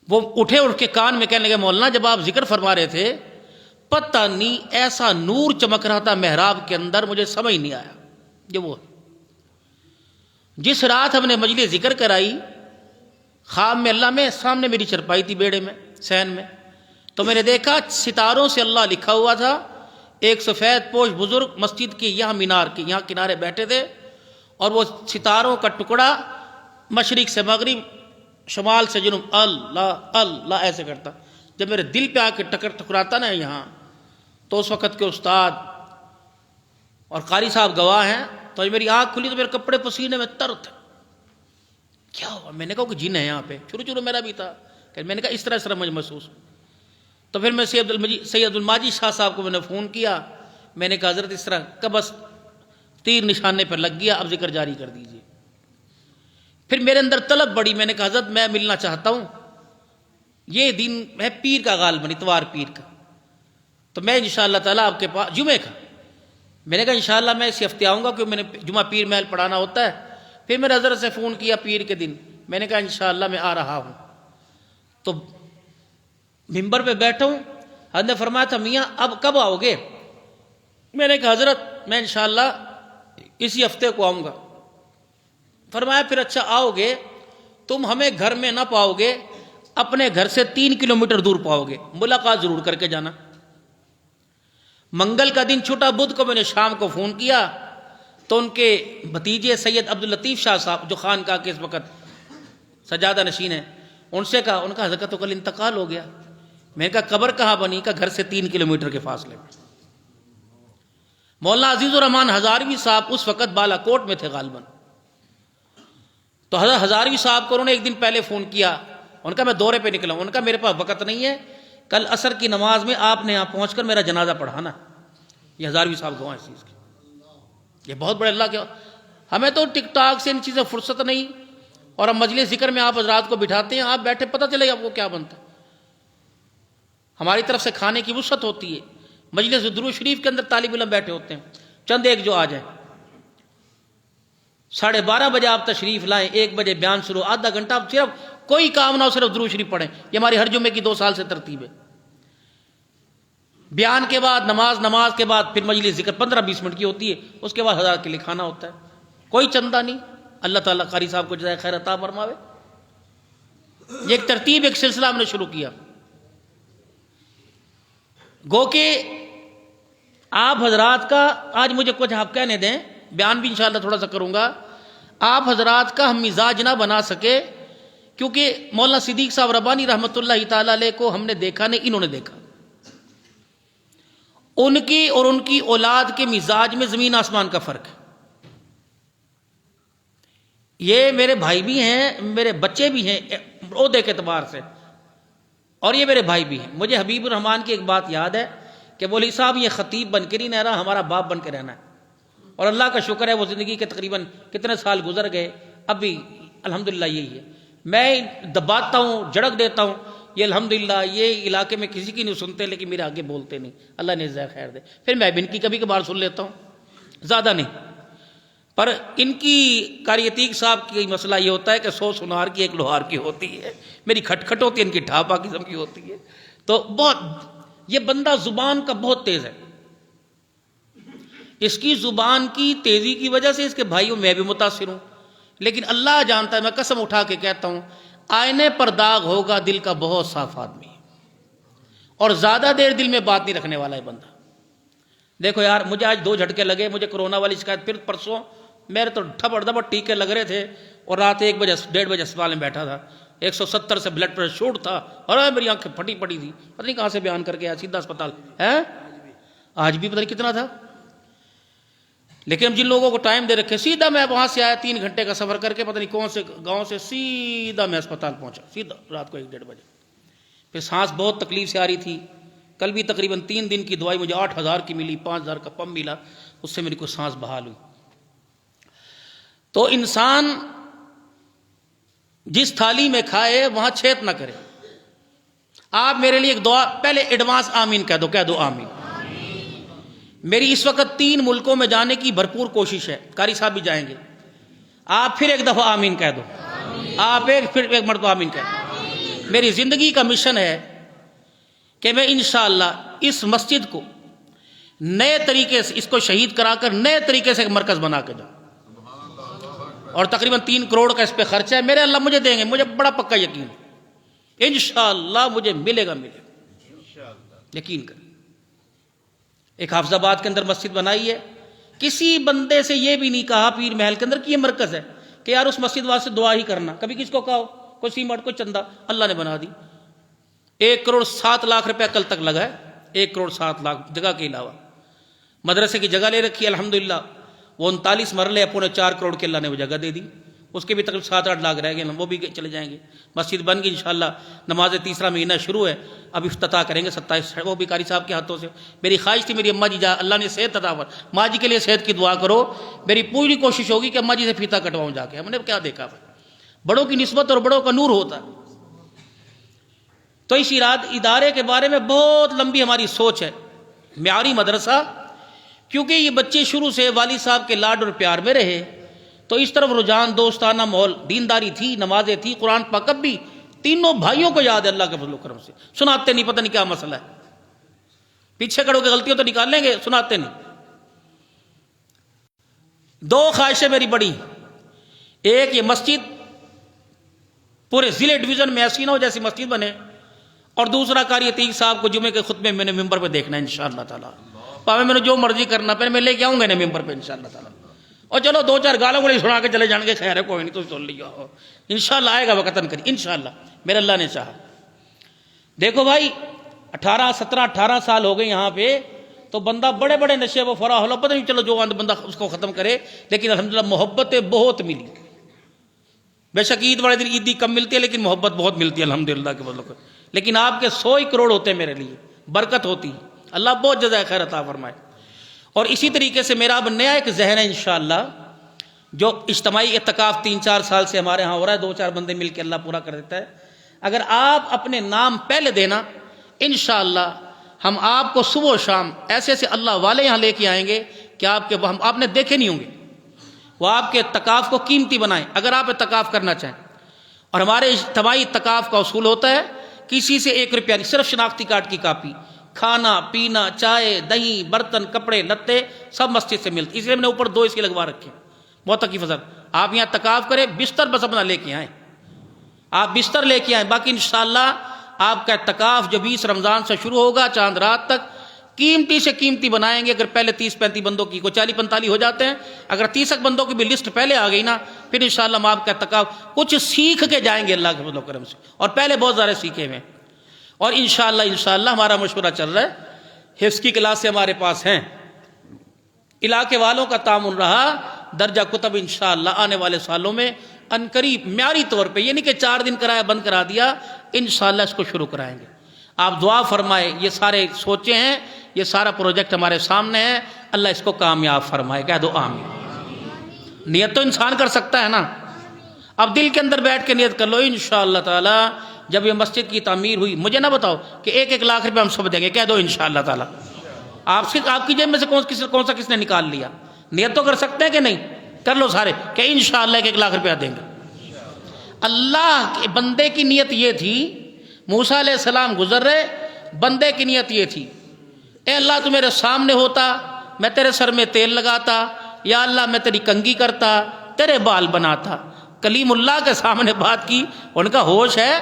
وہ اٹھے، اٹھ کے کان میں کہنے لگے مولانا جب آپ ذکر فرما رہے تھے پتہ نہیں ایسا نور چمک رہا تھا محراب کے اندر، مجھے سمجھ نہیں آیا یہ وہ جس رات ہم نے مجلس ذکر کرائی خواب میں اللہ میں سامنے میری چرپائی تھی بیڑے میں صحن میں، تو میں نے دیکھا ستاروں سے اللہ لکھا ہوا تھا، ایک سفید پوش بزرگ مسجد کی یہاں مینار کے یہاں کنارے بیٹھے تھے، اور وہ ستاروں کا ٹکڑا مشرق سے مغرب شمال سے جنوب اللہ اللہ ایسے کرتا، جب میرے دل پہ آ کے ٹکراتا نا یہاں، تو اس وقت کے استاد اور قاری صاحب گواہ ہیں، تو میری آنکھ کھلی تو میرے کپڑے پسینے میں تر تھے، کیا ہوا؟ میں نے کہا کہ جن ہے یہاں پہ، شروع میرا بھی تھا کہ میں نے کہا اس طرح مجھے محسوس، تو پھر میں سید عبد المجید شاہ صاحب کو میں نے فون کیا، میں نے کہا حضرت اس طرح کا بس تیر نشانے پر لگ گیا، اب ذکر جاری کر دیجیے۔ پھر میرے اندر طلب بڑی، میں نے کہا حضرت میں ملنا چاہتا ہوں، یہ دن ہے پیر کا غالباً اتوار پیر کا، تو میں انشاءاللہ تعالیٰ آپ کے پاس جمعے کا، میں نے کہا انشاءاللہ میں اسی ہفتے آؤں گا کیونکہ میں نے جمعہ پیر محل پڑھانا ہوتا ہے۔ پھر میں نے حضرت سے فون کیا پیر کے دن، میں نے کہا انشاءاللہ میں آ رہا ہوں، تو ممبر پہ بیٹھا ہوں، حضرت نے فرمایا تھا میاں اب کب آؤ گے؟ میں نے کہا حضرت میں انشاءاللہ اسی ہفتے کو آؤں گا۔ فرمایا پھر اچھا آؤ گے تم ہمیں گھر میں نہ پاؤ گے، اپنے گھر سے 3 کلومیٹر دور پاؤ گے، ملاقات ضرور کر کے جانا۔ منگل کا دن چھٹا، بدھ کو میں نے شام کو فون کیا تو ان کے بھتیجے سید عبداللطیف شاہ صاحب جو خانقاہ کے اس وقت سجادہ نشین ہیں، ان سے کہا، ان کا حضرت تو کل انتقال ہو گیا۔ میں نے کہا قبر کہاں بنی؟ کہ گھر سے 3 کلومیٹر کے فاصلے میں۔ مولانا عزیز الرحمان ہزاروی صاحب اس وقت بالا کوٹ میں تھے غالباً، تو حضرت ہزاروی صاحب کو انہوں نے ایک دن پہلے فون کیا، ان کا میں دورے پہ نکلا ہوں، ان کا میرے پاس وقت نہیں ہے، کل عصر کی نماز میں آپ نے یہاں پہنچ کر میرا جنازہ پڑھانا۔ یہ ہزاروی صاحب گواہ اس چیز کی، یہ بہت بڑے اللہ کے، ہمیں تو ٹک ٹاک سے ان چیزیں فرصت نہیں، اور ہم مجلس ذکر میں آپ حضرات کو بٹھاتے ہیں، آپ بیٹھے پتہ چلے گا آپ کو کیا بنتا ہے، ہماری طرف سے کھانے کی وسعت ہوتی ہے۔ مجلس درود شریف کے اندر طالب علم بیٹھے ہوتے ہیں، چند ایک جو آ جائیں، 12:30 بجے آپ تشریف لائیں، 1 بجے بیان شروع، آدھا گھنٹہ آپ صرف کوئی کام نہ ہو صرف درود شریف پڑھیں، یہ ہماری ہر جمعے کی 2 سال سے ترتیب ہے۔ بیان کے بعد نماز کے بعد پھر مجلس ذکر 15-20 منٹ کی ہوتی ہے، اس کے بعد حضرات کے لیے کھانا ہوتا ہے، کوئی چندہ نہیں۔ اللہ تعالیٰ قاری صاحب کو جزائے خیر عطا فرماوے۔ یہ ایک ترتیب، ایک سلسلہ ہم نے شروع کیا، گو کہ آپ حضرات کا آج مجھے کچھ آپ کہنے دیں، بیان بھی انشاءاللہ تھوڑا سا کروں گا، آپ حضرات کا ہم مزاج نہ بنا سکے، کیونکہ مولانا صدیق صاحب ربانی رحمۃ اللہ تعالیٰ علیہ کو ہم نے دیکھا نہیں، انہوں نے دیکھا، ان کی اور ان کی اولاد کے مزاج میں زمین آسمان کا فرق ہے۔ یہ میرے بھائی بھی ہیں، میرے بچے بھی ہیں عہدے کے اعتبار سے، اور یہ میرے بھائی بھی ہیں۔ مجھے حبیب الرحمان کی ایک بات یاد ہے کہ مولوی صاحب یہ خطیب بن کے نہیں رہنا، ہمارا باپ بن کے رہنا ہے، اور اللہ کا شکر ہے وہ زندگی کے تقریباً کتنے سال گزر گئے، اب بھی الحمدللہ یہی ہے۔ میں دباتا ہوں، جھڑک دیتا ہوں، یہ الحمدللہ یہ علاقے میں کسی کی نہیں سنتے، لیکن میرے آگے بولتے نہیں، اللہ نے جزائے خیر دے۔ پھر میں بھی ان کی کبھی کبھار سن لیتا ہوں، زیادہ نہیں، پر ان کی قاری عتیق صاحب کی مسئلہ یہ ہوتا ہے کہ 100 سنار کی 1 لوہار کی ہوتی ہے، میری کھٹ ہوتی ہے، ان کی ڈھاپا قسم کی ہوتی ہے۔ تو بہت یہ بندہ زبان کا بہت تیز ہے، اس کی زبان کی تیزی کی وجہ سے اس کے بھائیوں میں بھی متاثر ہوں، لیکن اللہ جانتا ہے، میں قسم اٹھا کے کہتا ہوں آئینے پر داغ ہوگا دل کا بہت صاف آدمی، اور زیادہ دیر دل میں بات نہیں رکھنے والا ہے بندہ۔ دیکھو یار، مجھے آج 2 جھٹکے لگے، مجھے کورونا والی شکایت، پھر پرسوں میرے تو ٹھپڑ دبڑ ٹیکے لگ رہے تھے، اور رات 1 بجے 1:30 بجے اسپتال میں بیٹھا تھا، 170 سے بلڈ پریشر شوٹ تھا، اور میری آنکھیں پھٹی پڑی تھی، پتہ نہیں کہاں سے بیان کر کے آیا، سیدھا اسپتال ہے، آج بھی پتہ نہیں کتنا تھا۔ لیکن ہم جن لوگوں کو ٹائم دے رکھے، سیدھا میں وہاں سے آیا 3 گھنٹے کا سفر کر کے، پتہ نہیں کون سے گاؤں سے، سیدھا میں اسپتال پہنچا، سیدھا رات کو 1-1:30 بجے۔ پھر سانس بہت تکلیف سے آ رہی تھی، کل بھی تقریباً 3 دن کی دوائی مجھے 8,000 کی ملی، 5,000 کا پمپ ملا، اس سے میری کوئی سانس بحال ہوئی۔ تو انسان جس تھالی میں کھائے وہاں چھید نہ کرے۔ آپ میرے لیے ایک دعا، پہلے ایڈوانس آمین کہہ دو آمین۔ میری اس وقت 3 ملکوں میں جانے کی بھرپور کوشش ہے، قاری صاحب بھی جائیں گے، آپ پھر ایک دفعہ آمین کہہ دو، آپ پھر ایک مرتبہ آمین کہہ دو۔ میری زندگی کا مشن ہے کہ میں انشاءاللہ اس مسجد کو نئے طریقے سے اس کو شہید کرا کر نئے طریقے سے ایک مرکز بنا کے جاؤں، اور تقریباً 3 کروڑ کا اس پہ خرچہ ہے، میرے اللہ مجھے دیں گے، مجھے بڑا پکا یقین ہے انشاءاللہ مجھے ملے گا، یقین کر۔ ایک حافظ آباد کے اندر مسجد بنائی ہے، کسی بندے سے یہ بھی نہیں کہا پیر محل کے اندر کہ یہ مرکز ہے کہ یار اس مسجد واسطے دعا ہی کرنا، کبھی کس کو کہا ہو، کوئی سیمٹ کوئی چندہ، اللہ نے بنا دی۔ 1 کروڑ 7 لاکھ روپیہ کل تک لگا ہے، 1 کروڑ 7 لاکھ جگہ کے علاوہ۔ مدرسے کی جگہ لے رکھی ہے الحمدللہ، وہ 39 مرلے 4.25 کروڑ کے اللہ نے وہ جگہ دے دی، اس کے بھی تقریباً 7-8 لاکھ رہ گئے، وہ بھی چلے جائیں گے۔ مسجد بن گئی انشاءاللہ، نماز تیسرا مہینہ شروع ہے، اب افتتاح کریں گے 27، وہ بھی قاری صاحب کے ہاتھوں سے۔ میری خواہش تھی میری اماں جی اللہ نے صحت عطا فرمائے، ماں جی کے لیے صحت کی دعا کرو، میری پوری کوشش ہوگی کہ اماں جی سے فیتا کٹواؤں جا کے۔ ہم نے کیا دیکھا، بڑوں کی نسبت اور بڑوں کا نور ہوتا ہے۔ تو اس ادارے کے بارے میں بہت لمبی ہماری سوچ ہے۔ معیاری مدرسہ، کیونکہ یہ بچے شروع سے والد صاحب کے لاڈ اور پیار میں رہے تو اس طرف رجحان، دوستانہ ماحول، دینداری تھی، نمازیں تھی، قرآن پاک اب بھی تینوں بھائیوں کو یاد ہے اللہ کے فضل و کرم سے۔ سناتے نہیں، پتہ نہیں کیا مسئلہ ہے، پیچھے کھڑوں کے غلطیوں تو نکال لیں گے، سناتے نہیں۔ 2 خواہشیں میری بڑی، ایک یہ مسجد پورے ضلع ڈویژن میں ایسی نہ ہو جیسی مسجد بنے، اور دوسرا قاری عتیق صاحب کو جمعے کے خطبے میں نے ممبر پہ دیکھنا ہے انشاءاللہ تعالی، پاوے میں نے جو مرضی کرنا پہلے میں لے کے آؤں گا انہیں ممبر پہ انشاءاللہ تعالی، اور چلو 2-4 گالوں کو سنا کے چلے جان گے، خیر ہے کوئی نہیں، تو سن لیا انشاءاللہ، آئے گا وقتاً کری انشاءاللہ میرے اللہ نے چاہا۔ دیکھو بھائی 17-18 سال ہو گئے یہاں پہ، تو بندہ بڑے بڑے نشے و فرا ہو، پتہ نہیں چلو جو بندہ اس کو ختم کرے، لیکن الحمدللہ محبتیں بہت ملی۔ بے شک عید والے دن عیدی کم ملتی ہے لیکن محبت بہت ملتی ہے الحمدللہ کے فضل سے۔ لیکن آپ کے 100 کروڑ ہوتے ہیں میرے لیے، برکت ہوتی ہے، اللہ بہت جزائے خیر عطا فرمائے۔ اور اسی طریقے سے میرا اب نیا ایک ذہن ہے انشاءاللہ، جو اجتماعی اعتکاف 3-4 سال سے ہمارے ہاں ہو رہا ہے، 2-4 بندے مل کے اللہ پورا کر دیتا ہے۔ اگر آپ اپنے نام پہلے دینا انشاءاللہ، ہم آپ کو صبح و شام ایسے ایسے اللہ والے یہاں لے کے آئیں گے کہ آپ نے دیکھے نہیں ہوں گے، وہ آپ کے اعتکاف کو قیمتی بنائیں اگر آپ اعتکاف کرنا چاہیں۔ اور ہمارے اجتماعی اعتکاف کا اصول ہوتا ہے کسی سے 1 روپیہ نہیں، صرف شناختی کارڈ کی کاپی، کھانا پینا، چائے، دہی، برتن، کپڑے لتے سب مسجد سے ملتے، اس لیے میں نے اوپر 2 اس کے لگوا رکھے ہیں۔ بہت کی فضل، آپ یہاں اعتکاف کریں، بستر بس اپنا لے کے آئیں، آپ بستر لے کے آئیں، باقی انشاءاللہ آپ کا اعتکاف جو 20 رمضان سے شروع ہوگا چاند رات تک قیمتی سے قیمتی بنائیں گے۔ اگر پہلے 30-35 بندوں کی، کوئی 40-45 ہو جاتے ہیں، اگر 30 بندوں کی بھی لسٹ پہلے آ گئی نا، پھر انشاءاللہ ہم آپ کا اعتکاف کچھ سیکھ کے جائیں گے اللہ کے فضل و کرم سے، اور پہلے بہت زیادہ سیکھے ہوئے ہیں۔ اور انشاءاللہ ہمارا مشورہ چل رہا ہے، حفظ کی کلاسیں ہمارے پاس ہیں، علاقے والوں کا تعاون رہا، درجہ کتب انشاءاللہ آنے والے سالوں میں عنقریب معیاری طور پہ، یہ نہیں کہ 4 دن کرایا بند کرا دیا، انشاءاللہ اس کو شروع کرائیں گے۔ آپ دعا فرمائے، یہ سارے سوچے ہیں، یہ سارا پروجیکٹ ہمارے سامنے ہے، اللہ اس کو کامیاب فرمائے، کہہ دو آمین۔ نیت تو انسان کر سکتا ہے نا، اب دل کے اندر بیٹھ کے نیت کر لو انشاءاللہ تعالی جب یہ مسجد کی تعمیر ہوئی، مجھے نہ بتاؤ کہ 1-1 لاکھ روپے ہم سب دیں گے، کہہ دو انشاءاللہ تعالی۔ آپ کی جیب میں سے کون سا کس نے نکال لیا؟ نیت تو کر سکتے ہیں کہ نہیں؟ کر لو سارے کہ انشاءاللہ 1-1 لاکھ روپیہ دیں گے۔ اللہ کے بندے کی نیت یہ تھی، موسیٰ علیہ السلام گزر رہے، بندے کی نیت یہ تھی، اے اللہ تو میرے سامنے ہوتا، میں تیرے سر میں تیل لگاتا، یا اللہ میں تیری کنگھی کرتا، تیرے بال بناتا۔ کلیم اللہ کے سامنے بات کی، ان کا ہوش ہے،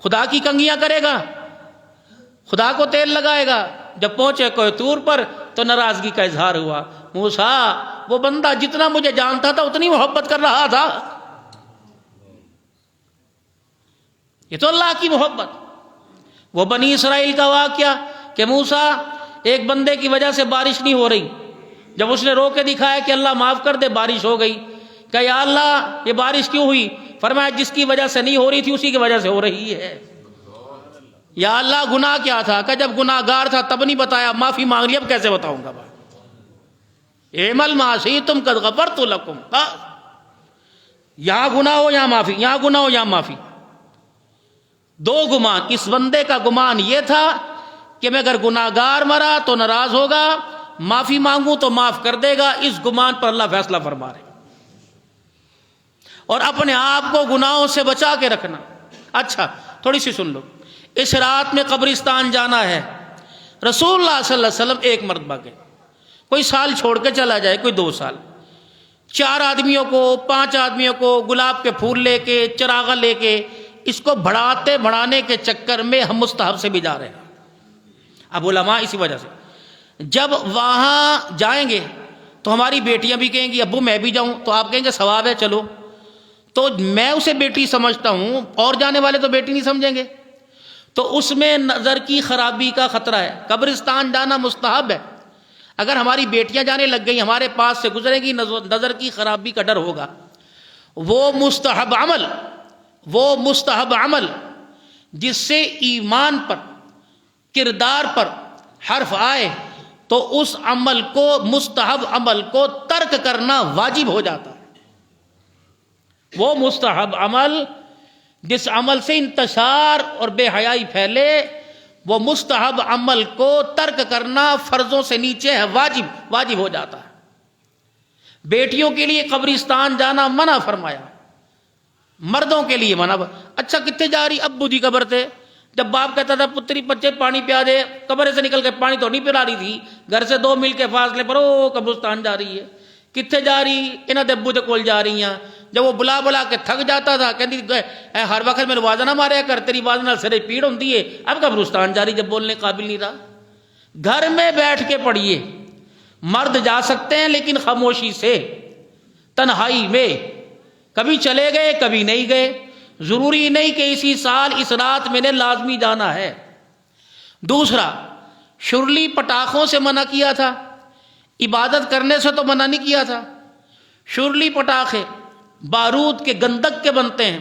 خدا کی کنگھیاں کرے گا، خدا کو تیل لگائے گا۔ جب پہنچے کوہ طور پر تو ناراضگی کا اظہار ہوا، موسیٰ وہ بندہ جتنا مجھے جانتا تھا اتنی محبت کر رہا تھا، یہ تو اللہ کی محبت۔ وہ بنی اسرائیل کا واقعہ کہ موسیٰ ایک بندے کی وجہ سے بارش نہیں ہو رہی، جب اس نے رو کے دکھایا کہ اللہ معاف کر دے، بارش ہو گئی، کہ یا اللہ یہ بارش کیوں ہوئی؟ فرمایا جس کی وجہ سے نہیں ہو رہی تھی اسی کی وجہ سے ہو رہی ہے۔ یا اللہ گناہ کیا تھا؟ کہ جب گناہ گار تھا تب نہیں بتایا، معافی مانگ لی، اب کیسے بتاؤں گا؟ اعمل ما شئتم قد غفرت لکم، یہاں گناہ ہو یہاں معافی، یہاں گناہ ہو یہاں معافی۔ 2 گمان، اس بندے کا گمان یہ تھا کہ میں اگر گناہ گار مرا تو ناراض ہوگا، معافی مانگوں تو معاف کر دے گا، اس گمان پر اللہ فیصلہ فرما رہے۔ اور اپنے آپ کو گناہوں سے بچا کے رکھنا۔ اچھا تھوڑی سی سن لو. اس رات میں قبرستان جانا ہے. رسول اللہ صلی اللہ علیہ وسلم ایک مرتبہ گئے. کوئی سال چھوڑ کے چلا جائے، کوئی 2 سال، 4 آدمیوں کو 5 آدمیوں کو گلاب کے پھول لے کے چراغا لے کے اس کو بڑھانے کے چکر میں ہم مستحب سے بھی جا رہے ہیں. اب علماء اسی وجہ سے جب وہاں جائیں گے تو ہماری بیٹیاں بھی کہیں گی ابو میں بھی جاؤں، تو آپ کہیں گے ثواب ہے چلو. تو میں اسے بیٹی سمجھتا ہوں اور جانے والے تو بیٹی نہیں سمجھیں گے. تو اس میں نظر کی خرابی کا خطرہ ہے. قبرستان جانا مستحب ہے. اگر ہماری بیٹیاں جانے لگ گئی، ہمارے پاس سے گزرے گی، نظر کی خرابی کا ڈر ہوگا. وہ مستحب عمل جس سے ایمان پر، کردار پر حرف آئے تو اس عمل کو، مستحب عمل کو ترک کرنا واجب ہو جاتا ہے. وہ مستحب عمل جس عمل سے انتشار اور بے حیائی پھیلے، وہ مستحب عمل کو ترک کرنا فرضوں سے نیچے ہے، واجب ہو جاتا ہے. بیٹیوں کے لیے قبرستان جانا منع فرمایا، مردوں کے لیے منع. اچھا کتنے جا رہی؟ ابو جی قبر تھے. جب باپ کہتا تھا پتری بچے پانی پیا دے، قبر سے نکل کے پانی تو نہیں پلا رہی تھی، گھر سے 2 میل کے فاصلے پر وہ قبرستان جا رہی ہے. کتنے جا رہی؟ انہاں دے ابو دے کول جا رہی ہیں. جب وہ بلا کے تھک جاتا تھا کہتی ہر وقت میرے واضح نہ ماریا کر، تیری واضح نال سرے پیڑ ہوندی ہے. اب قبرستان جا رہی جب بولنے قابل نہیں رہا. گھر میں بیٹھ کے پڑھیے. مرد جا سکتے ہیں لیکن خاموشی سے، تنہائی میں. کبھی چلے گئے کبھی نہیں گئے. ضروری نہیں کہ اسی سال اس رات میں نے لازمی جانا ہے. دوسرا، شرلی پٹاخوں سے منع کیا تھا، عبادت کرنے سے تو منع نہیں کیا تھا. شرلی پٹاخے بارود کے گندک کے بنتے ہیں.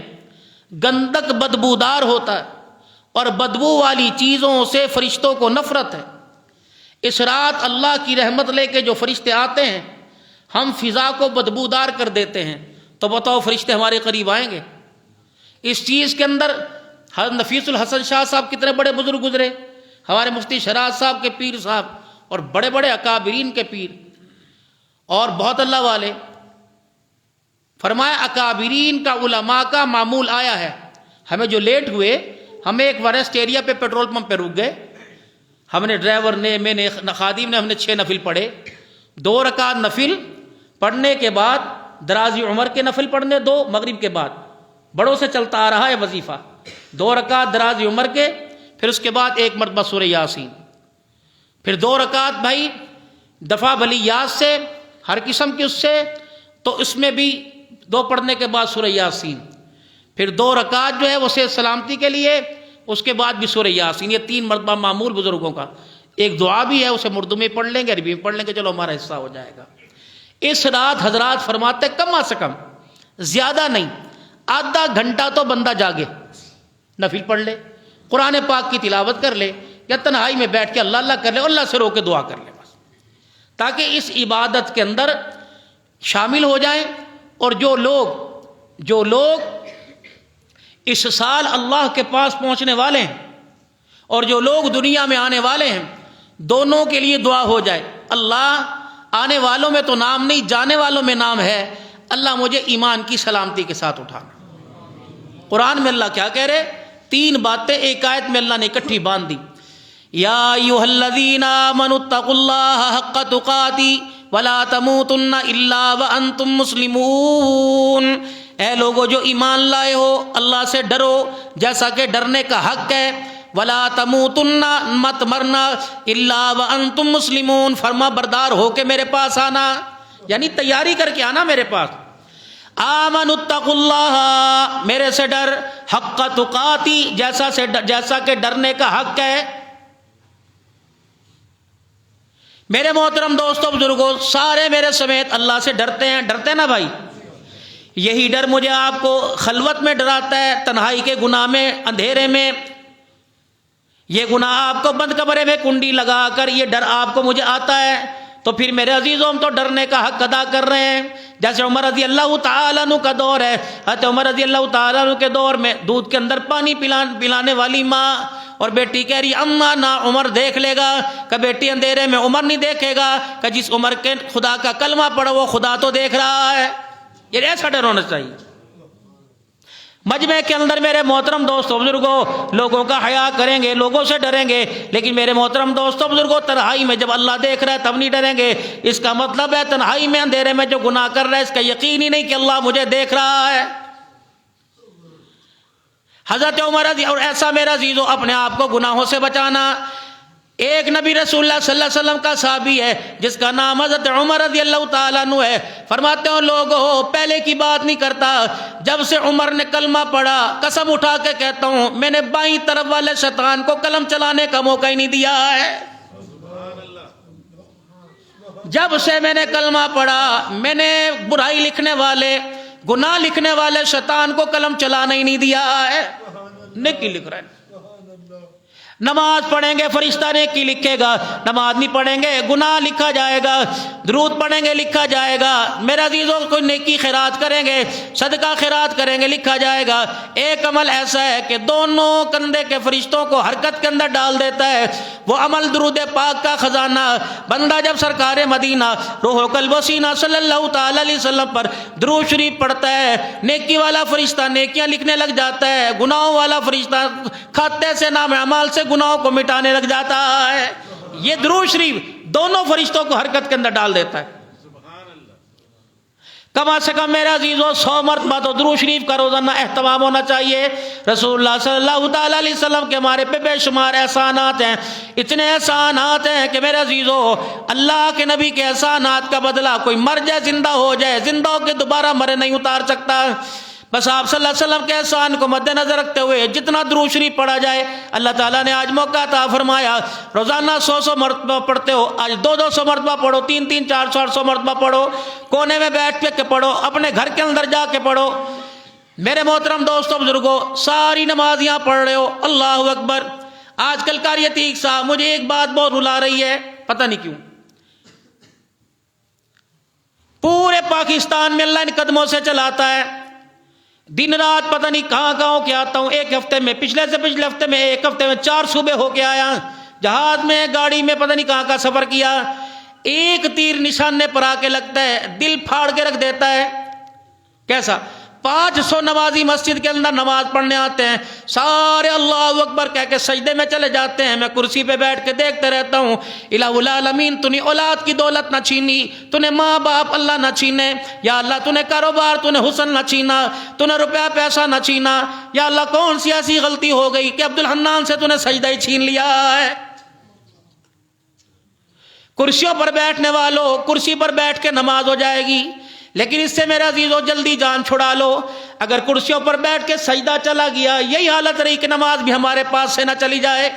گندک بدبودار ہوتا ہے اور بدبو والی چیزوں سے فرشتوں کو نفرت ہے. اس رات اللہ کی رحمت لے کے جو فرشتے آتے ہیں، ہم فضا کو بدبودار کر دیتے ہیں، تو بتاؤ فرشتے ہمارے قریب آئیں گے؟ اس چیز کے اندر حضرت نفیس الحسن شاہ صاحب کتنے بڑے بزرگ گزرے، ہمارے مفتی شراز صاحب کے پیر صاحب، اور بڑے بڑے اکابرین کے پیر اور بہت اللہ والے. فرمایا اکابرین کا، علماء کا معمول آیا ہے. ہمیں جو لیٹ ہوئے، ہمیں ایک وارسٹ ایریا پہ پیٹرول پمپ پہ رک گئے. ہم نے، ڈرائیور نے، میں نے، خادم نے، ہم نے 6 نفل پڑھے. 2 رکعت نفل پڑھنے کے بعد درازی عمر کے نفل پڑھنے 2 مغرب کے بعد. بڑوں سے چلتا آ رہا ہے وظیفہ. 2 رکعت درازی عمر کے، پھر اس کے بعد 1 مرتبہ سورہ یاسین، پھر 2 رکعت بھائی دفعہ بلیات سے، ہر قسم کی اس سے، تو اس میں بھی 2 پڑھنے کے بعد سورہ یاسین، پھر 2 رکعت جو ہے وہ صحت سلامتی کے لیے، اس کے بعد بھی سورہ یاسین. یہ 3 مرتبہ معمول بزرگوں کا. ایک دعا بھی ہے، اسے اردو میں پڑھ لیں گے، عربی میں پڑھ لیں گے، چلو ہمارا حصہ ہو جائے گا. اس رات حضرات فرماتے کم از کم، زیادہ نہیں، آدھا گھنٹہ تو بندہ جاگے، نفل پڑھ لے، قرآن پاک کی تلاوت کر لے، یا تنہائی میں بیٹھ کے اللہ اللہ کر لے، اللہ سے رو کے دعا کر لے بس، تاکہ اس عبادت کے اندر شامل ہو جائیں. اور جو لوگ اس سال اللہ کے پاس پہنچنے والے ہیں اور جو لوگ دنیا میں آنے والے ہیں، دونوں کے لیے دعا ہو جائے. اللہ آنے والوں میں تو نام نہیں، جانے والوں میں نام ہے. اللہ مجھے ایمان کی سلامتی کے ساتھ اٹھانا. قرآن میں اللہ کیا کہہ رہے؟ 3 باتیں ایک آیت میں اللہ نے اکٹھی باندھ دی. یا ایھا الذین آمنوا اتقوا اللہ حق تقاتی ولا تموتن الا وانتم مسلمون. اے لوگو جو ایمان لائے ہو، اللہ سے ڈرو جیسا کہ ڈرنے کا حق ہے. ولا تموتن، مت مرنا، الا وانتم مسلمون، فرما بردار ہو کے میرے پاس آنا، یعنی تیاری کر کے آنا میرے پاس. آمنوا اتقوا اللہ، میرے سے ڈر، حق تقاتی، جیسا کہ ڈرنے کا حق ہے. میرے محترم دوستوں بزرگوں، سارے میرے سمیت اللہ سے ڈرتے ہیں نا بھائی. یہی ڈر مجھے آپ کو خلوت میں ڈراتا ہے، تنہائی کے گناہ میں، اندھیرے میں. یہ گناہ آپ کو بند کمرے میں کنڈی لگا کر یہ ڈر آپ کو مجھے آتا ہے، تو پھر میرے عزیزوں ہم تو ڈرنے کا حق ادا کر رہے ہیں. جیسے عمر رضی اللہ تعالیٰ عنہ کا دور ہے، حضرت عمر رضی اللہ تعالیٰ عنہ کے دور میں دودھ کے اندر پانی پلانے والی ماں اور بیٹی کہہ رہی اماں نہ عمر دیکھ لے گا، کہ بیٹی اندھیرے میں عمر نہیں دیکھے گا، کہ جس عمر کے خدا کا کلمہ پڑھو وہ خدا تو دیکھ رہا ہے. یہ ایسا ڈر ہونا چاہیے. مجمع کے اندر میرے محترم دوستوں بزرگوں لوگوں کا حیا کریں گے، لوگوں سے ڈریں گے، لیکن میرے محترم دوستوں بزرگوں تنہائی میں جب اللہ دیکھ رہا ہے تب نہیں ڈریں گے۔ اس کا مطلب ہے تنہائی میں اندھیرے میں جو گناہ کر رہا ہے اس کا یقین ہی نہیں کہ اللہ مجھے دیکھ رہا ہے۔ حضرت عمر رضی اور ایسا میرا عزیزو اپنے آپ کو گناہوں سے بچانا۔ ایک نبی رسول اللہ صلی اللہ علیہ وسلم کا صحابی ہے جس کا نام حضرت عمر رضی اللہ تعالیٰ عنہ ہے، فرماتے ہیں لوگوں پہلے کی بات نہیں کرتا، جب سے عمر نے کلمہ پڑھا قسم اٹھا کے کہتا ہوں میں نے بائیں طرف والے شیطان کو قلم چلانے کا موقع ہی نہیں دیا ہے۔ جب سے میں نے کلمہ پڑھا میں نے برائی لکھنے والے گناہ لکھنے والے شیطان کو قلم چلانا ہی نہیں دیا ہے۔ نیکی لکھ رہے ہیں، نماز پڑھیں گے فرشتہ نیکی لکھے گا، نماز نہیں پڑھیں گے گناہ لکھا جائے گا، درود پڑھیں گے لکھا جائے گا، میرے عزیزوں کوئی نیکی خیرات کریں گے صدقہ خیرات کریں گے لکھا جائے گا۔ ایک عمل ایسا ہے کہ دونوں کندھے کے فرشتوں کو حرکت کے اندر ڈال دیتا ہے، وہ عمل درود پاک کا خزانہ۔ بندہ جب سرکار مدینہ روح و قلب و سینہ صلی اللہ تعالی علیہ وسلم پر درود شریف پڑھتا ہے، نیکی والا فرشتہ نیکیاں لکھنے لگ جاتا ہے، گناہوں والا فرشتہ کھاتے سے نام اعمال سے گناہوں کو مٹانے لگ جاتا ہے۔ یہ درود شریف دونوں فرشتوں کو حرکت کے اندر ڈال دیتا ہے۔ کم از کم میرے عزیزوں 100 مرتبہ تو درود شریف کا روزانہ اہتمام ہونا چاہیے۔ رسول اللہ صلی اللہ تعالی علیہ وسلم کے ہمارے پہ بے شمار احسانات ہیں، اتنے احسانات ہیں کہ میرے عزیزوں اللہ کے نبی کے احسانات کا بدلہ کوئی مر جائے زندہ ہو جائے زندہ ہو کے دوبارہ مرے نہیں اتار سکتا۔ بس آپ صلی اللہ علیہ وسلم کے احسان کو مد نظر رکھتے ہوئے جتنا درود شریف پڑھا جائے، اللہ تعالیٰ نے آج موقع عطا فرمایا روزانہ 100 مرتبہ پڑھتے ہو، آج 200 مرتبہ پڑھو، 300 400 مرتبہ پڑھو، کونے میں بیٹھ کے پڑھو، اپنے گھر کے اندر جا کے پڑھو۔ میرے محترم دوستوں بزرگوں ساری نمازیاں پڑھ رہے ہو اللہ اکبر۔ آج کل قاری عتیق صاحب مجھے ایک بات بہت رلا رہی ہے، پتہ نہیں کیوں پورے پاکستان میں اللہ ان قدموں سے چلاتا ہے، دن رات پتہ نہیں کہاں کہاں کے آتا ہوں، ایک ہفتے میں پچھلے سے پچھلے ہفتے میں ایک ہفتے میں 4 صوبے ہو کے آیا، جہاز میں گاڑی میں پتہ نہیں کہاں کا سفر کیا، ایک تیر نشانے پر آ کے لگتا ہے دل پھاڑ کے رکھ دیتا ہے۔ کیسا 500 نمازی مسجد کے اندر نماز پڑھنے آتے ہیں، سارے اللہ اکبر کہہ کے سجدے میں چلے جاتے ہیں، میں کرسی پہ بیٹھ کے دیکھتے رہتا ہوں، الہ العالمین تو نے اولاد کی دولت نہ چھینی، تو نے ماں باپ اللہ نہ چھینے، یا اللہ تو نے کاروبار تو نے حسن نہ چھینا، تو نے روپیہ پیسہ نہ چھینا، یا اللہ کون سی ایسی غلطی ہو گئی کہ عبدالحنان سے تو نے سجدہ ہی چھین لیا ہے۔ کرسیوں پر بیٹھنے والوں کرسی پر بیٹھ کے نماز ہو جائے گی، لیکن اس سے میرے عزیزوں جلدی جان چھڑا لو، اگر کرسیوں پر بیٹھ کے سجدہ چلا گیا یہی حالت رہی کہ نماز بھی ہمارے پاس سے نہ چلی جائے۔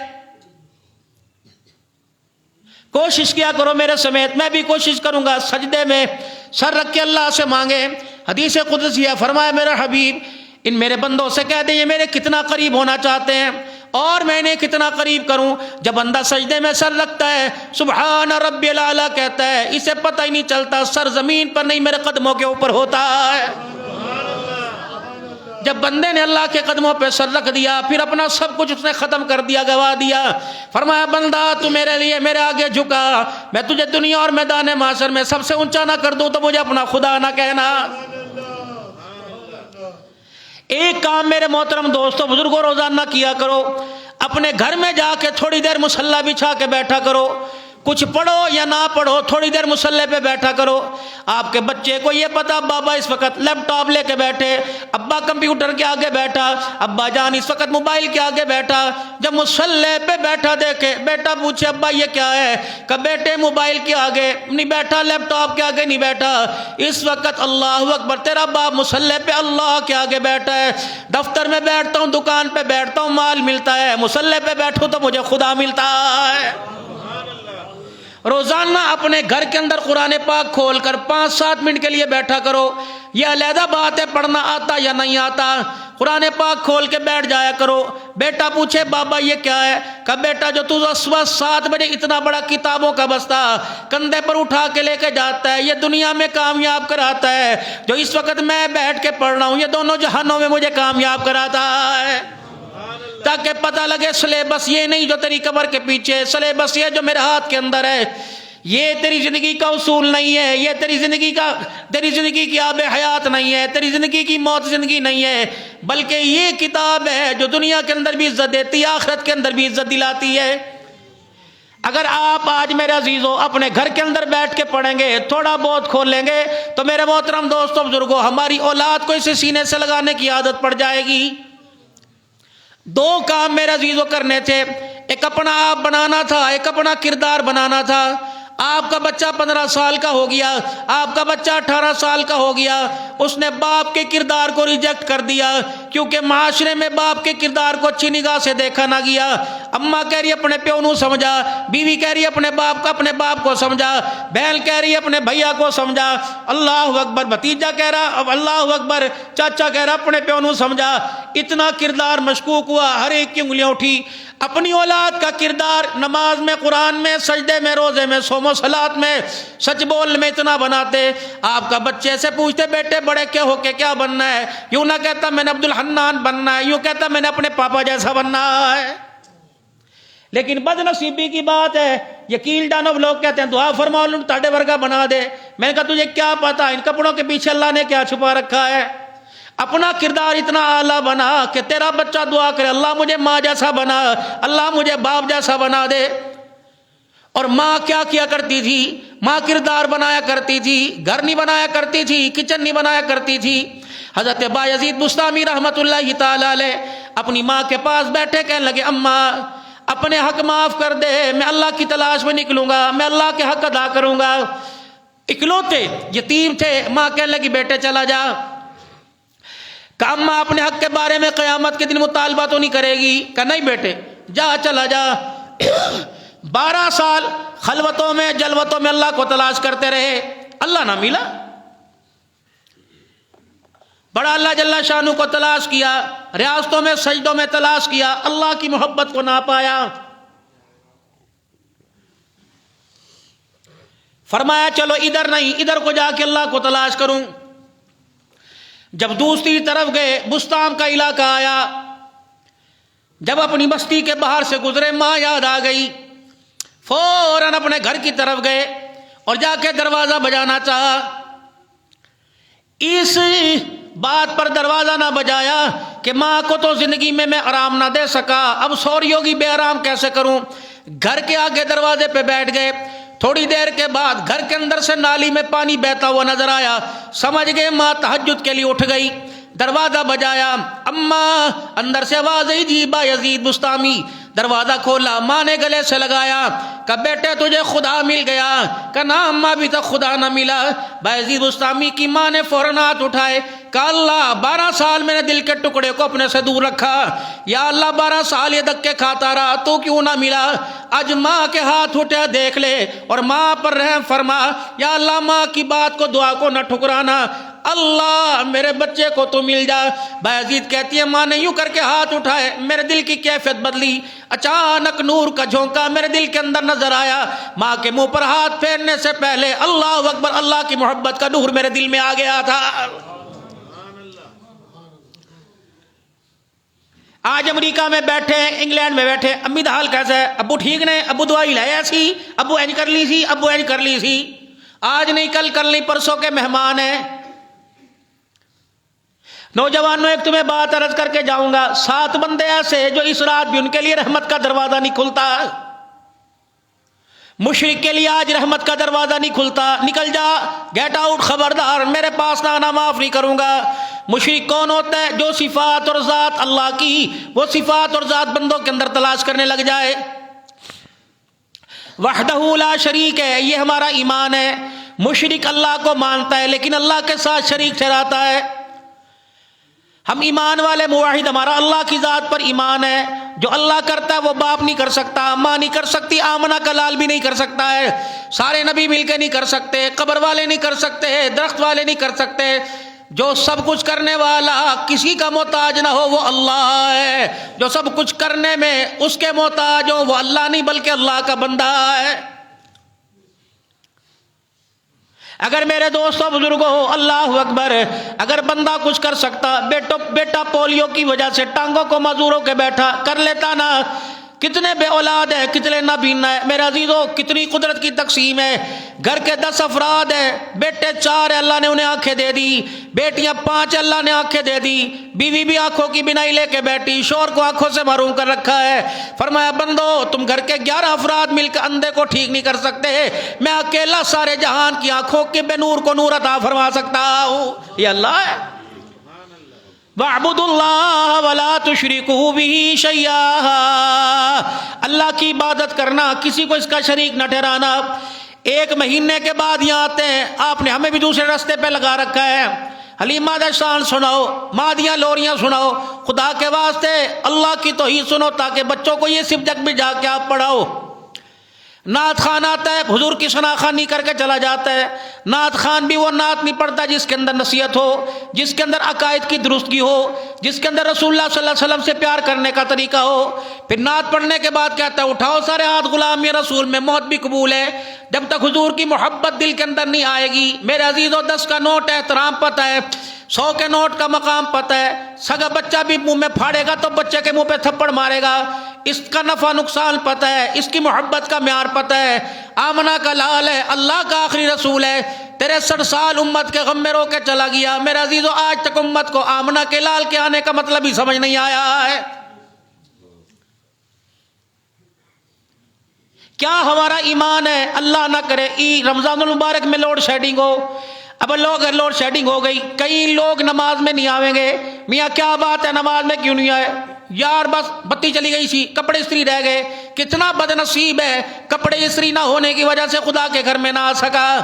کوشش کیا کرو میرے سمیت، میں بھی کوشش کروں گا سجدے میں سر رکھ کے اللہ سے مانگے۔ حدیث قدسیہ فرمایا میرا حبیب ان میرے بندوں سے کہہ دیں یہ میرے کتنا قریب ہونا چاہتے ہیں اور میں انہیں کتنا قریب کروں۔ جب بندہ سجدے میں سر رکھتا ہے سبحان ربی الاعلیٰ کہتا ہے، اسے پتہ ہی نہیں چلتا سر زمین پر نہیں میرے قدموں کے اوپر ہوتا ہے۔ جب بندے نے اللہ کے قدموں پہ سر رکھ دیا پھر اپنا سب کچھ اس نے ختم کر دیا، گوا دیا، فرمایا بندہ تو میرے لیے میرے آگے جھکا، میں تجھے دنیا اور میدان محشر میں سب سے اونچا نہ کر دوں تو مجھے اپنا خدا نہ کہنا۔ ایک کام میرے محترم دوستوں بزرگوں روزانہ کیا کرو، اپنے گھر میں جا کے تھوڑی دیر مصلی بچھا کے بیٹھا کرو، کچھ پڑھو یا نہ پڑھو تھوڑی دیر مصلی پہ بیٹھا کرو۔ آپ کے بچے کو یہ پتا بابا اس وقت لیپ ٹاپ لے کے بیٹھے، ابا کمپیوٹر کے آگے بیٹھا، ابا جان اس وقت موبائل کے آگے بیٹھا، جب مصلی پہ بیٹھا دیکھے بیٹا پوچھے ابا یہ کیا ہے، کہ بیٹے موبائل کے آگے نہیں بیٹھا، لیپ ٹاپ کے آگے نہیں بیٹھا، اس وقت اللہ اکبر تیرا باپ مصلی پہ اللہ کے آگے بیٹھا ہے۔ دفتر میں بیٹھتا ہوں، دکان پہ بیٹھتا ہوں، مال ملتا ہے، مصلی پہ بیٹھوں تو مجھے خدا ملتا ہے۔ روزانہ اپنے گھر کے اندر قرآن پاک کھول کر 5-7 منٹ کے لیے بیٹھا کرو، یہ علیحدہ بات ہے پڑھنا آتا یا نہیں آتا، قرآن پاک کھول کے بیٹھ جایا کرو۔ بیٹا پوچھے بابا یہ کیا ہے، کہ بیٹا جو تو صبح 7 بجے اتنا بڑا کتابوں کا بستہ کندھے پر اٹھا کے لے کے جاتا ہے، یہ دنیا میں کامیاب کراتا ہے، جو اس وقت میں بیٹھ کے پڑھ رہا ہوں یہ دونوں جہانوں میں مجھے کامیاب کراتا ہے۔ تاکہ پتہ لگے سلیبس یہ نہیں جو تیری قبر کے پیچھے، سلیبس یہ جو میرے ہاتھ کے اندر ہے، یہ تیری زندگی کا اصول نہیں ہے، یہ تیری زندگی کی آب حیات نہیں ہے، تیری زندگی کی موت زندگی نہیں ہے، بلکہ یہ کتاب ہے جو دنیا کے اندر بھی عزت دیتی ہے، آخرت کے اندر بھی عزت دلاتی ہے۔ اگر آپ آج میرے عزیزوں اپنے گھر کے اندر بیٹھ کے پڑھیں گے، تھوڑا بہت کھولیں گے، تو میرے محترم دوستوں بزرگوں، ہماری اولاد کو اسے سینے سے لگانے کی عادت پڑ جائے گی۔ دو کام میرے عزیزوں کرنے تھے، ایک اپنا آپ بنانا تھا، ایک اپنا کردار بنانا تھا۔ آپ کا بچہ 15 سال کا ہو گیا، آپ کا بچہ 18 سال کا ہو گیا، اس نے باپ کے کردار کو ریجیکٹ کر دیا، کیونکہ معاشرے میں باپ کے کردار کو اچھی نگاہ سے دیکھا نہ گیا۔ اماں کہہ رہی اپنے پیو نو سمجھا، بیوی کہہ رہی اپنے باپ کو سمجھا، بہن کہہ رہی اپنے بھیا کو سمجھا، اللہ اکبر، بھتیجا کہہ رہا اللہ اکبر، چاچا کہہ رہا اپنے پیو نو سمجھا۔ اتنا کردار مشکوک ہوا، ہر ایک کی انگلیاں اٹھی۔ اپنی اولاد کا کردار نماز میں، قرآن میں، سجدے میں، روزے میں، صوم و صلات میں، سچ بولنے میں اتنا بناتے، آپ کا بچے سے پوچھتے بیٹے بڑے کے ہو کے کیا بننا ہے، یوں نہ کہتا میں نے عبد الحنان بننا ہے، یوں کہتا میں نے اپنے پاپا جیسا بننا ہے۔ لیکن بد نصیبی کی بات ہے، یقین جانو لوگ کہتے ہیں دعا فرماؤ تاڑے ورگا بنا دے۔ میں نے کہا تجھے کیا پتا ان کپڑوں کے پیچھے اللہ نے کیا چھپا رکھا ہے۔ اپنا کردار اتنا اعلیٰ بنا کہ تیرا بچہ دعا کرے اللہ مجھے ماں جیسا بنا، اللہ مجھے باپ جیسا بنا دے۔ اور ماں کیا کیا کرتی تھی؟ ماں کردار بنایا کرتی تھی، گھر نہیں بنایا کرتی تھی، کچن نہیں بنایا کرتی تھی۔ حضرت بایزید بستامی رحمت اللہ تعالی علیہ اپنی ماں کے پاس بیٹھے کہنے لگے اماں اپنے حق معاف کر دے، میں اللہ کی تلاش میں نکلوں گا، میں اللہ کے حق ادا کروں گا۔ اکلوتے یتیم تھے، ماں کہنے لگی بیٹے چلا جا۔ کہ اماں اپنے حق کے بارے میں قیامت کے دن مطالبہ تو نہیں کرے گی؟ کہ نہیں بیٹے جا چلا جا۔ 12 سال خلوتوں میں جلوتوں میں اللہ کو تلاش کرتے رہے، اللہ نہ ملا۔ بڑا اللہ جل شانہ کو تلاش کیا، ریاستوں میں سجدوں میں تلاش کیا، اللہ کی محبت کو نہ پایا۔ فرمایا چلو ادھر نہیں، ادھر کو جا کے اللہ کو تلاش کروں۔ جب دوسری طرف گئے، بستام کا علاقہ آیا، جب اپنی بستی کے باہر سے گزرے ماں یاد آ گئی، فوراً اپنے گھر کی طرف گئے اور جا کے دروازہ بجانا چاہا۔ اس بات پر دروازہ نہ بجایا کہ ماں کو تو زندگی میں آرام نہ دے سکا، اب سوریوں کی بے آرام کیسے کروں۔ گھر کے آگے دروازے پہ بیٹھ گئے۔ تھوڑی دیر کے بعد گھر کے اندر سے نالی میں پانی بہتا ہوا نظر آیا، سمجھ گئے ماں تہجد کے لیے اٹھ گئی۔ دروازہ بجایا، اماں اندر سے آواز آئی جی بایزید بستامی۔ دروازہ کھولا، ماں نے گلے سے لگایا کہ بیٹے تجھے خدا مل گیا؟ کہ نہ اماں ابھی تک خدا نہ ملا۔ بایزید بستامی کی ماں نے فوراً ہاتھ اٹھائے کہ اللہ 12 سال میں نے دل کے ٹکڑے کو اپنے سے دور رکھا، یا اللہ 12 سال یہ دھکے کھاتا رہا تو کیوں نہ ملا؟ آج ماں کے ہاتھ اٹھا دیکھ لے اور ماں پر رحم فرما، یا اللہ ماں کی بات کو دعا کو نہ ٹھکرانا، اللہ میرے بچے کو تو مل جا۔ بایزید کہتی ہے ماں نے یوں کر کے ہاتھ اٹھائے، میرے دل کی کیفیت بدلی، اچانک نور کا جھونکا میرے دل کے اندر نظر آیا۔ ماں کے منہ پر ہاتھ پھیرنے سے پہلے اللہ اکبر، اللہ کی محبت کا نور میرے دل میں آ گیا تھا۔ آج امریکہ میں بیٹھے، انگلینڈ میں بیٹھے، امی دا حال کیسا ہے؟ ابو ٹھیک نے؟ ابو دوائی لائے سی؟ ابو اینج کر لی سی؟ ابو اینج کر لی سی؟ آج نہیں کل کر لی پرسوں کے مہمان ہیں۔ نوجوانوں ایک تمہیں بات عرض کر کے جاؤں گا، 7 بندے ایسے جو اس رات بھی ان کے لیے رحمت کا دروازہ نہیں کھلتا۔ مشرک کے لیے آج رحمت کا دروازہ نہیں کھلتا، نکل جا، گیٹ آؤٹ، خبردار میرے پاس نہ آنا، معاف نہیں کروں گا۔ مشرک کون ہوتا ہے؟ جو صفات اور ذات اللہ کی، وہ صفات اور ذات بندوں کے اندر تلاش کرنے لگ جائے۔ وحدہ لا شریک ہے، یہ ہمارا ایمان ہے۔ مشرک اللہ کو مانتا ہے لیکن اللہ کے ساتھ شریک ٹھہراتا ہے۔ ہم ایمان والے موحد، ہمارا اللہ کی ذات پر ایمان ہے۔ جو اللہ کرتا ہے وہ باپ نہیں کر سکتا، ماں نہیں کر سکتی، آمنہ کا لال بھی نہیں کر سکتا ہے، سارے نبی مل کے نہیں کر سکتے، قبر والے نہیں کر سکتے، درخت والے نہیں کر سکتے۔ جو سب کچھ کرنے والا، کسی کا محتاج نہ ہو، وہ اللہ ہے۔ جو سب کچھ کرنے میں اس کے محتاج ہو، وہ اللہ نہیں بلکہ اللہ کا بندہ ہے۔ اگر میرے دوستوں بزرگوں، اللہ اکبر، اگر بندہ کچھ کر سکتا، بیٹا پولیو کی وجہ سے ٹانگوں کو معذوروں کے بیٹھا کر لیتا نا، کتنے بے اولاد ہیں، کتنے نابینا ہے. میرے عزیزو کتنی قدرت کی تقسیم ہے. گھر کے 10 افراد ہیں، بیٹے 4 ہیں اللہ نے انہیں آنکھیں دے دی، بیٹیاں 5 اللہ نے آنکھیں دے دی، بیوی بھی آنکھوں کی بینائی لے کے بیٹھی، شوہر کو آنکھوں سے محروم کر رکھا ہے. فرمایا بندو تم گھر کے 11 افراد مل کر اندھے کو ٹھیک نہیں کر سکتے، میں اکیلا سارے جہان کی آنکھوں کے بے نور کو نور عطا فرما سکتا ہوں. یہ اللہ ہے. وَاعْبُدُوا اللَّهَ وَلَا تُشْرِكُوا بِهِ شَيْئًا، اللہ کی عبادت کرنا، کسی کو اس کا شریک نہ ٹھہرانا. 1 مہینے کے بعد یہاں آتے ہیں، آپ نے ہمیں بھی دوسرے راستے پہ لگا رکھا ہے. حلیمہ دستان سناؤ، مادیاں لوریاں سناؤ، خدا کے واسطے اللہ کی توحید سنو تاکہ بچوں کو یہ سبجیکٹ بھی جا کے آپ پڑھاؤ. نعت خان آتا ہے، حضور کی شناخوانی کر کے چلا جاتا ہے. نعت خان بھی وہ نعت نہیں پڑھتا جس کے اندر نصیحت ہو، جس کے اندر عقائد کی درستگی ہو، جس کے اندر رسول اللہ صلی اللہ علیہ وسلم سے پیار کرنے کا طریقہ ہو. پھر نعت پڑھنے کے بعد کہتا ہے اٹھاؤ سارے ہاتھ غلامی رسول میں، موت بھی قبول ہے. جب تک حضور کی محبت دل کے اندر نہیں آئے گی. میرے عزیزو 10 کا نوٹ احترام پتہ ہے، 100 کے نوٹ کا مقام پتہ ہے. سگا بچہ بھی منہ میں پھاڑے گا تو بچے کے منہ پہ تھپڑ مارے گا. اس کا نفع نقصان پتہ ہے، اس کی محبت کا معیار پتہ ہے. آمنہ کا لال ہے، اللہ کا آخری رسول ہے. 63 سال امت کے غم میں رو کے چلا گیا. میرے عزیزو آج تک امت کو آمنہ کے لال کے آنے کا مطلب ہی سمجھ نہیں آیا ہے. کیا ہمارا ایمان ہے؟ اللہ نہ کرے رمضان المبارک میں لوڈ شیڈنگ ہو. اب لوڈ شیڈنگ ہو گئی، کئی لوگ نماز میں نہیں آویں گے. میاں کیا بات ہے نماز میں کیوں نہیں آئے؟ یار بس بتی چلی گئی سی، کپڑے استری رہ گئے. کتنا بد نصیب ہے، کپڑے استری نہ ہونے کی وجہ سے خدا کے گھر میں نہ آ سکا.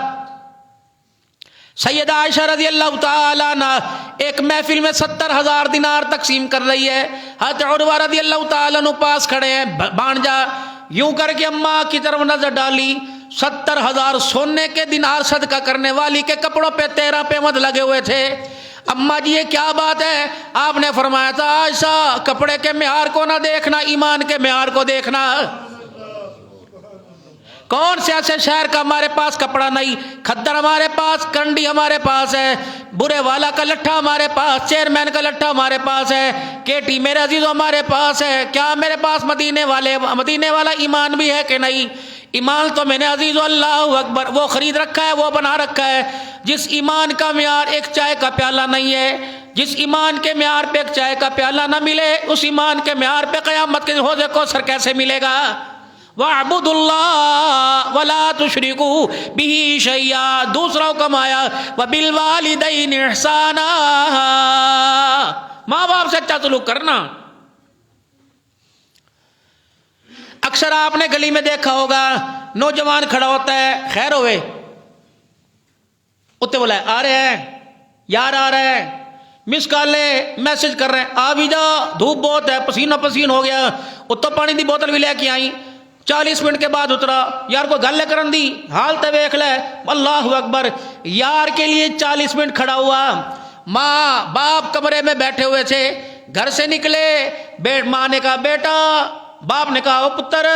سیدہ عائشہ رضی اللہ تعالیٰ عنہ ایک محفل میں 70,000 دینار تقسیم کر رہی ہے. حضرت عروہ رضی اللہ تعالیٰ عنہ پاس کھڑے ہیں. بھانجا یوں کر کے اماں کی طرف نظر ڈالی، 70,000 سونے کے دینار صدقہ کرنے والی کے کپڑوں پہ 13 پیمد لگے ہوئے تھے. اماں جی یہ کیا بات ہے؟ آپ نے فرمایا تھا عائشہ کپڑے کے معیار کو نہ دیکھنا، ایمان کے معیار کو دیکھنا. کون سے ایسے شہر کا ہمارے پاس کپڑا نہیں؟ کھدر ہمارے پاس، کنڈی ہمارے پاس ہے، برے والا کا لٹھا ہمارے پاس، چیئرمین کا لٹھا ہمارے پاس ہے، کیٹی میرے عزیزو ہمارے پاس ہے. کیا میرے پاس مدینے والا ایمان بھی ہے کہ نہیں؟ ایمان تو میں نے عزیزو اللہ اکبر وہ خرید رکھا ہے، وہ بنا رکھا ہے. جس ایمان کا معیار ایک چائے کا پیالہ نہیں ہے، جس ایمان کے معیار پہ ایک چائے کا پیالہ نہ ملے، اس ایمان کے معیار پہ قیامت کے حوض کوثر کیسے ملے گا؟ وَاعْبُدُوا اللَّهَ وَلَا تُشْرِكُوا بِهِ شَيْئًا. دوسرا حکم آیا وَبِالْوَالِدَيْنِ إِحْسَانًا، ماں باپ سے اچھا سلوک کرنا. اکثر آپ نے گلی میں دیکھا ہوگا نوجوان کھڑا ہوتا ہے، خیر ہوئے اتنے بولا ہے آ رہے ہیں یار، آ رہے ہیں، مس کال لے میسج کر رہے ہیں، آ بھی جا، دھوپ بہت ہے، پسینہ پسین ہو گیا. اتو پانی دی بوتل بھی لے کے آئی. 40 منٹ کے بعد اترا، یار کو گل کرن دی، حال تے ویکھ لے. اللہ اکبر، یار کے لیے 40 منٹ کھڑا ہوا. ماں باپ کمرے میں بیٹھے ہوئے تھے، گھر سے نکلے، ماں نے کہا بیٹا، باپ نے کہا او پتر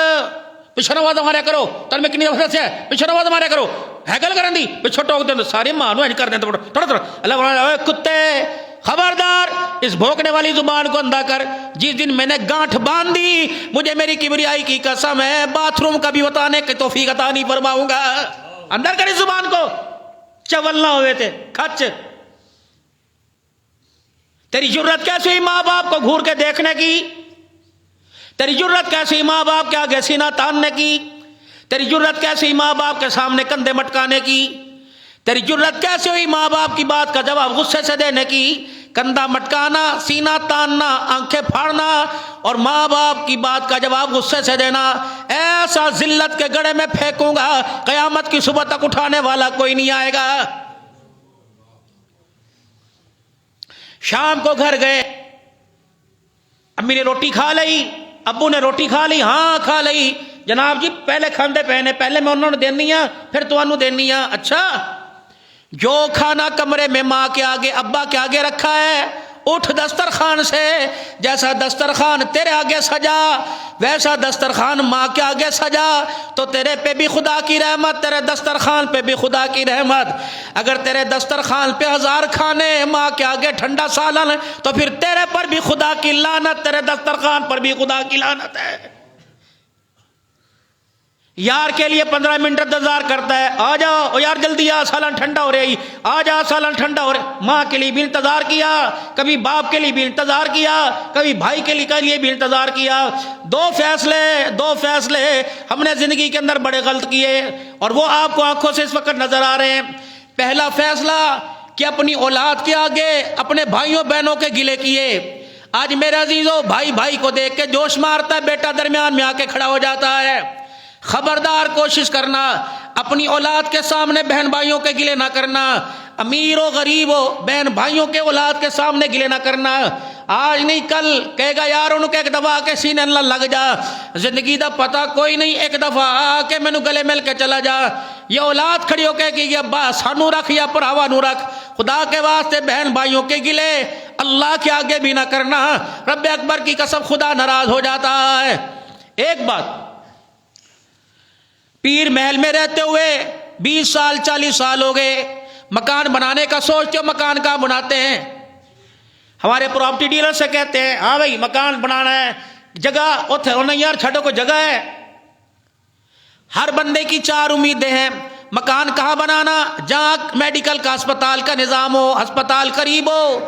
پچھو نواز ماریا کرو، تل میں کنی نفرت ہے، پچھو نواز ماریا کرو، ہے گل کرن دی پچھو ٹوک دیں ساری ماں نو کر دیں. تھوڑا اللہ فرمایا کتے خبردار اس بھونکنے والی زبان کو اندھا کر. جس دن میں نے گانٹھ باندھی مجھے میری کبریائی کی قسم ہے باتھ روم کا بھی بتانے کی توفیق عطا نہیں فرماؤں گا. اندر کر اس زبان کو، چول نہ ہوئے تھے کھچ. تیری جرت کیسے ہوئی ماں باپ کو گھور کے دیکھنے کی؟ تیری جرت کیسے ہوئی ماں باپ کے آگے سینہ تاننے کی؟ تیری جرت کیسے ہوئی ماں باپ کے سامنے کندھے مٹکانے کی؟ تیری جرت کیسے ہوئی ماں باپ کی بات کا جواب غصے سے دینے کی؟ کندھا مٹکانا، سینہ تاننا، آنکھیں پھاڑنا اور ماں باپ کی بات کا جواب غصے سے دینا. ایسا ذلت کے گڑھے میں پھینکوں گا قیامت کی صبح تک اٹھانے والا کوئی نہیں آئے گا. شام کو گھر گئے، امی نے روٹی کھا لی، ابو نے روٹی کھا لی، ہاں کھا لی. جناب جی پہلے کھاندے پہنے، پہلے میں انہوں نے دینی ہے پھر تو انہوں دینی ہے. اچھا جو کھانا کمرے میں ماں کے آگے ابا کے آگے رکھا ہے، اٹھ دسترخوان سے. جیسا دسترخوان تیرے آگے سجا ویسا دسترخوان ماں کے آگے سجا تو تیرے پہ بھی خدا کی رحمت، تیرے دسترخوان پہ بھی خدا کی رحمت. اگر تیرے دسترخوان پہ 1000 کھانے، ماں کے آگے ٹھنڈا سالن، تو پھر تیرے پر بھی خدا کی لعنت، تیرے دسترخوان پر بھی خدا کی لعنت ہے. یار کے لیے 15 منٹ انتظار کرتا ہے، آ جاؤ او یار جلدی آ، سالن ٹھنڈا ہو رہی، آ جا سالن ٹھنڈا ہو رہا۔ ماں کے لیے بھی انتظار کیا، کبھی باپ کے لیے بھی انتظار کیا، کبھی بھائی کے لیے بھی انتظار کیا۔ دو فیصلے ہم نے زندگی کے اندر بڑے غلط کیے، اور وہ آپ کو آنکھوں سے اس وقت نظر آ رہے ہیں۔ پہلا فیصلہ کہ اپنی اولاد کے آگے اپنے بھائیوں بہنوں کے گلے کیے۔ آج میرے عزیزو، بھائی کو دیکھ کے جوش مارتا ہے، بیٹا درمیان میں آ کے کھڑا ہو جاتا ہے۔ خبردار کوشش کرنا اپنی اولاد کے سامنے بہن بھائیوں کے گلے نہ کرنا، امیر ہو غریب ہو بہن بھائیوں کے اولاد کے سامنے گلے نہ کرنا۔ آج نہیں کل کہے گا یار انہوں کے ایک دفعہ کے سینے نہ لگ جا، زندگی دا پتہ کوئی نہیں، ایک دفعہ آ کے مینوں گلے مل کے چلا جا۔ یہ اولاد کھڑی ہو کے کہ ابا سانو رکھ یا پراوا نو رکھ، خدا کے واسطے بہن بھائیوں کے گلے اللہ کے آگے بھی نہ کرنا، رب اکبر کی قسم خدا ناراض ہو جاتا ہے۔ ایک بات، پیر محل میں رہتے ہوئے 20 سال 40 سال ہو گئے، مکان بنانے کا سوچتے ہو، مکان کہاں بناتے ہیں؟ ہمارے پراپرٹی ڈیلر سے کہتے ہیں ہاں بھائی مکان بنانا ہے، جگہ اتھے نہیں یار چھڈو کو جگہ ہے۔ ہر بندے کی 4 امیدیں ہیں، مکان کہاں بنانا؟ جہاں میڈیکل کا ہسپتال کا نظام ہو، ہسپتال قریب ہو،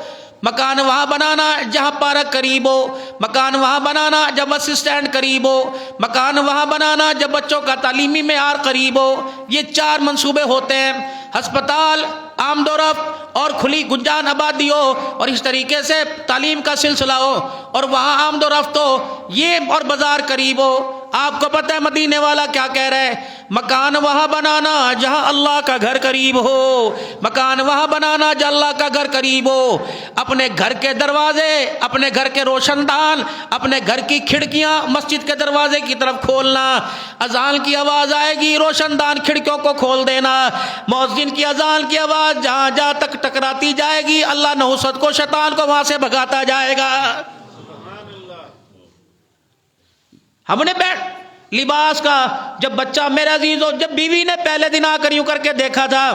مکان وہاں بنانا جہاں پارک قریب ہو، مکان وہاں بنانا جب بس اسٹینڈ قریب ہو، مکان وہاں بنانا جب بچوں کا تعلیمی معیار قریب ہو۔ یہ 4 منصوبے ہوتے ہیں، ہسپتال، آمد و رفت اور کھلی گنجان آبادی ہو، اور اس طریقے سے تعلیم کا سلسلہ ہو، اور وہاں آمد و رفت ہو، یہ اور بازار قریب ہو۔ آپ کو پتہ ہے مدینے والا کیا کہہ رہے ہیں؟ مکان وہاں بنانا جہاں اللہ کا گھر قریب ہو، مکان وہاں بنانا جہاں اللہ کا گھر قریب ہو۔ اپنے گھر کے دروازے، اپنے گھر کے روشن دان، اپنے گھر کی کھڑکیاں مسجد کے دروازے کی طرف کھولنا۔ اذان کی آواز آئے گی، روشن دان کھڑکیوں کو کھول دینا۔ مؤذن کی اذان کی آواز جہاں جہاں تک ٹکراتی جائے گی، اللہ نحوست کو شیطان کو وہاں سے بھگاتا جائے گا۔ ہم نے بیٹھ لباس کا، جب بچہ میرے عزیزو، جب بیوی نے پہلے دن آ کر یوں کر کے دیکھا تھا،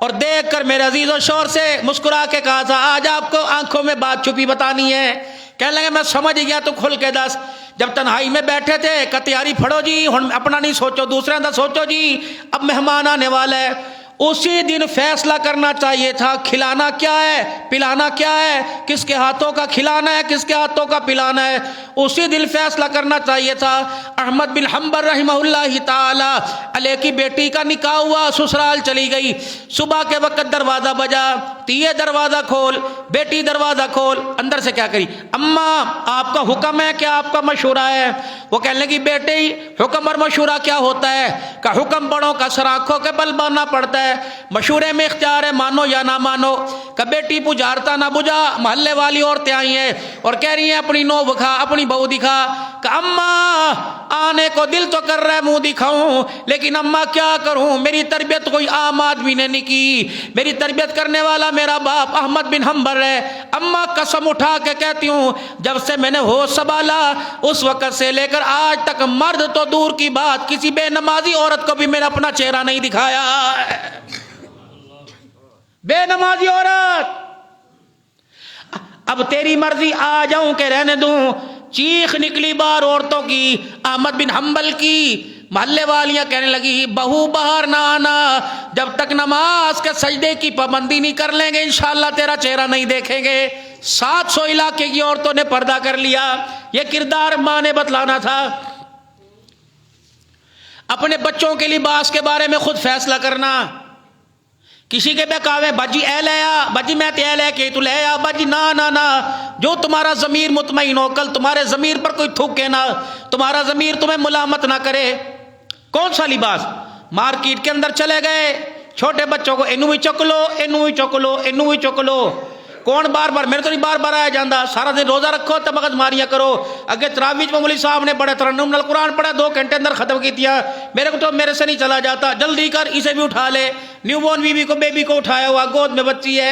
اور دیکھ کر میرے عزیزو شور سے مسکرا کے کہا تھا آج آپ کو آنکھوں میں بات چھپی بتانی ہے، کہنے لگے میں سمجھ گیا تو کھل کے دس۔ جب تنہائی میں بیٹھے تھے کہ تیاری پھڑو جی، ہن اپنا نہیں سوچو دوسرے دا سوچو جی، اب مہمان آنے والا ہے۔ اسی دن فیصلہ کرنا چاہیے تھا کھلانا کیا ہے، پلانا کیا ہے، کس کے ہاتھوں کا کھلانا ہے، کس کے ہاتھوں کا پلانا ہے۔ اسی دن فیصلہ کرنا چاہیے تھا۔ احمد بن حنبل رحمہ اللہ تعالی علیہ کی بیٹی کا نکاح ہوا، سسرال چلی گئی، صبح کے وقت دروازہ بجا، تیے دروازہ کھول، بیٹی دروازہ کھول، اندر سے کیا کری؟ اماں آپ کا حکم ہے کہ آپ کا مشورہ ہے؟ وہ کہنے لگی بیٹی حکم اور مشورہ کیا ہوتا ہے؟ کہ حکم بڑوں کا سر آنکھوں کے بل ماننا پڑتا ہے، مشورے میں اختیار ہے مانو یا نہ مانو۔ کہ بیٹی بجھارتا نہ بجھا، محلے والی عورتیں آئی ہیں اور کہہ رہی ہیں اپنی نو دکھا، اپنی بہو دکھا۔ کہ اماں آنے کو دل تو کر رہا ہے منہ دکھاؤں، لیکن اماں کیا کروں، میری تربیت کوئی عام آدمی نے نہیں کی، میری تربیت کرنے والا میرا باپ احمد بن حنبل ہے۔ اماں قسم اٹھا کے کہتی ہوں جب سے میں نے ہوش سنبھالا اس وقت سے لے کر آج تک مرد تو دور کی بات کسی بے نمازی عورت کو بھی میں نے اپنا چہرہ نہیں دکھایا۔ بے نمازی عورت اب تیری مرضی آ جاؤں کہ رہنے دوں؟ چیخ نکلی بار عورتوں کی، احمد بن حنبل کی۔ محلے والیاں کہنے لگی بہو باہر نہ آنا، جب تک نماز کے سجدے کی پابندی نہیں کر لیں گے انشاءاللہ تیرا چہرہ نہیں دیکھیں گے۔ 700 علاقے کی عورتوں نے پردہ کر لیا۔ یہ کردار ماں نے بتلانا تھا۔ اپنے بچوں کے لباس کے بارے میں خود فیصلہ کرنا۔ کسی کے بہکاوے باجی اے لے آ، باجی میں تے اے لے کے تو لے آ، باجی نہ نہ نہ، جو تمہارا ضمیر مطمئن ہو، کل تمہارے ضمیر پر کوئی تھوکے نہ، تمہارا ضمیر تمہیں ملامت نہ کرے۔ کون سا لباس؟ مارکیٹ کے اندر چلے گئے، چھوٹے بچوں کو اینو بھی چک لو، اینو بھی چک لو، اینو بھی چک لو۔ کون بار بار، میرے تو نہیں بار بار آیا جاندہ، سارا دن روزہ رکھو تو مغز ماریاں کرو۔ اگے تراویح میں مولوی صاحب نے بڑے ترنم نال قرآن پڑھا، 2 گھنٹے اندر ختم کی دیا، میرے کو تو میرے سے نہیں چلا جاتا، جلدی کر اسے بھی اٹھا لے۔ نیو بورن بیبی کو اٹھایا ہوا، گود میں بچی ہے،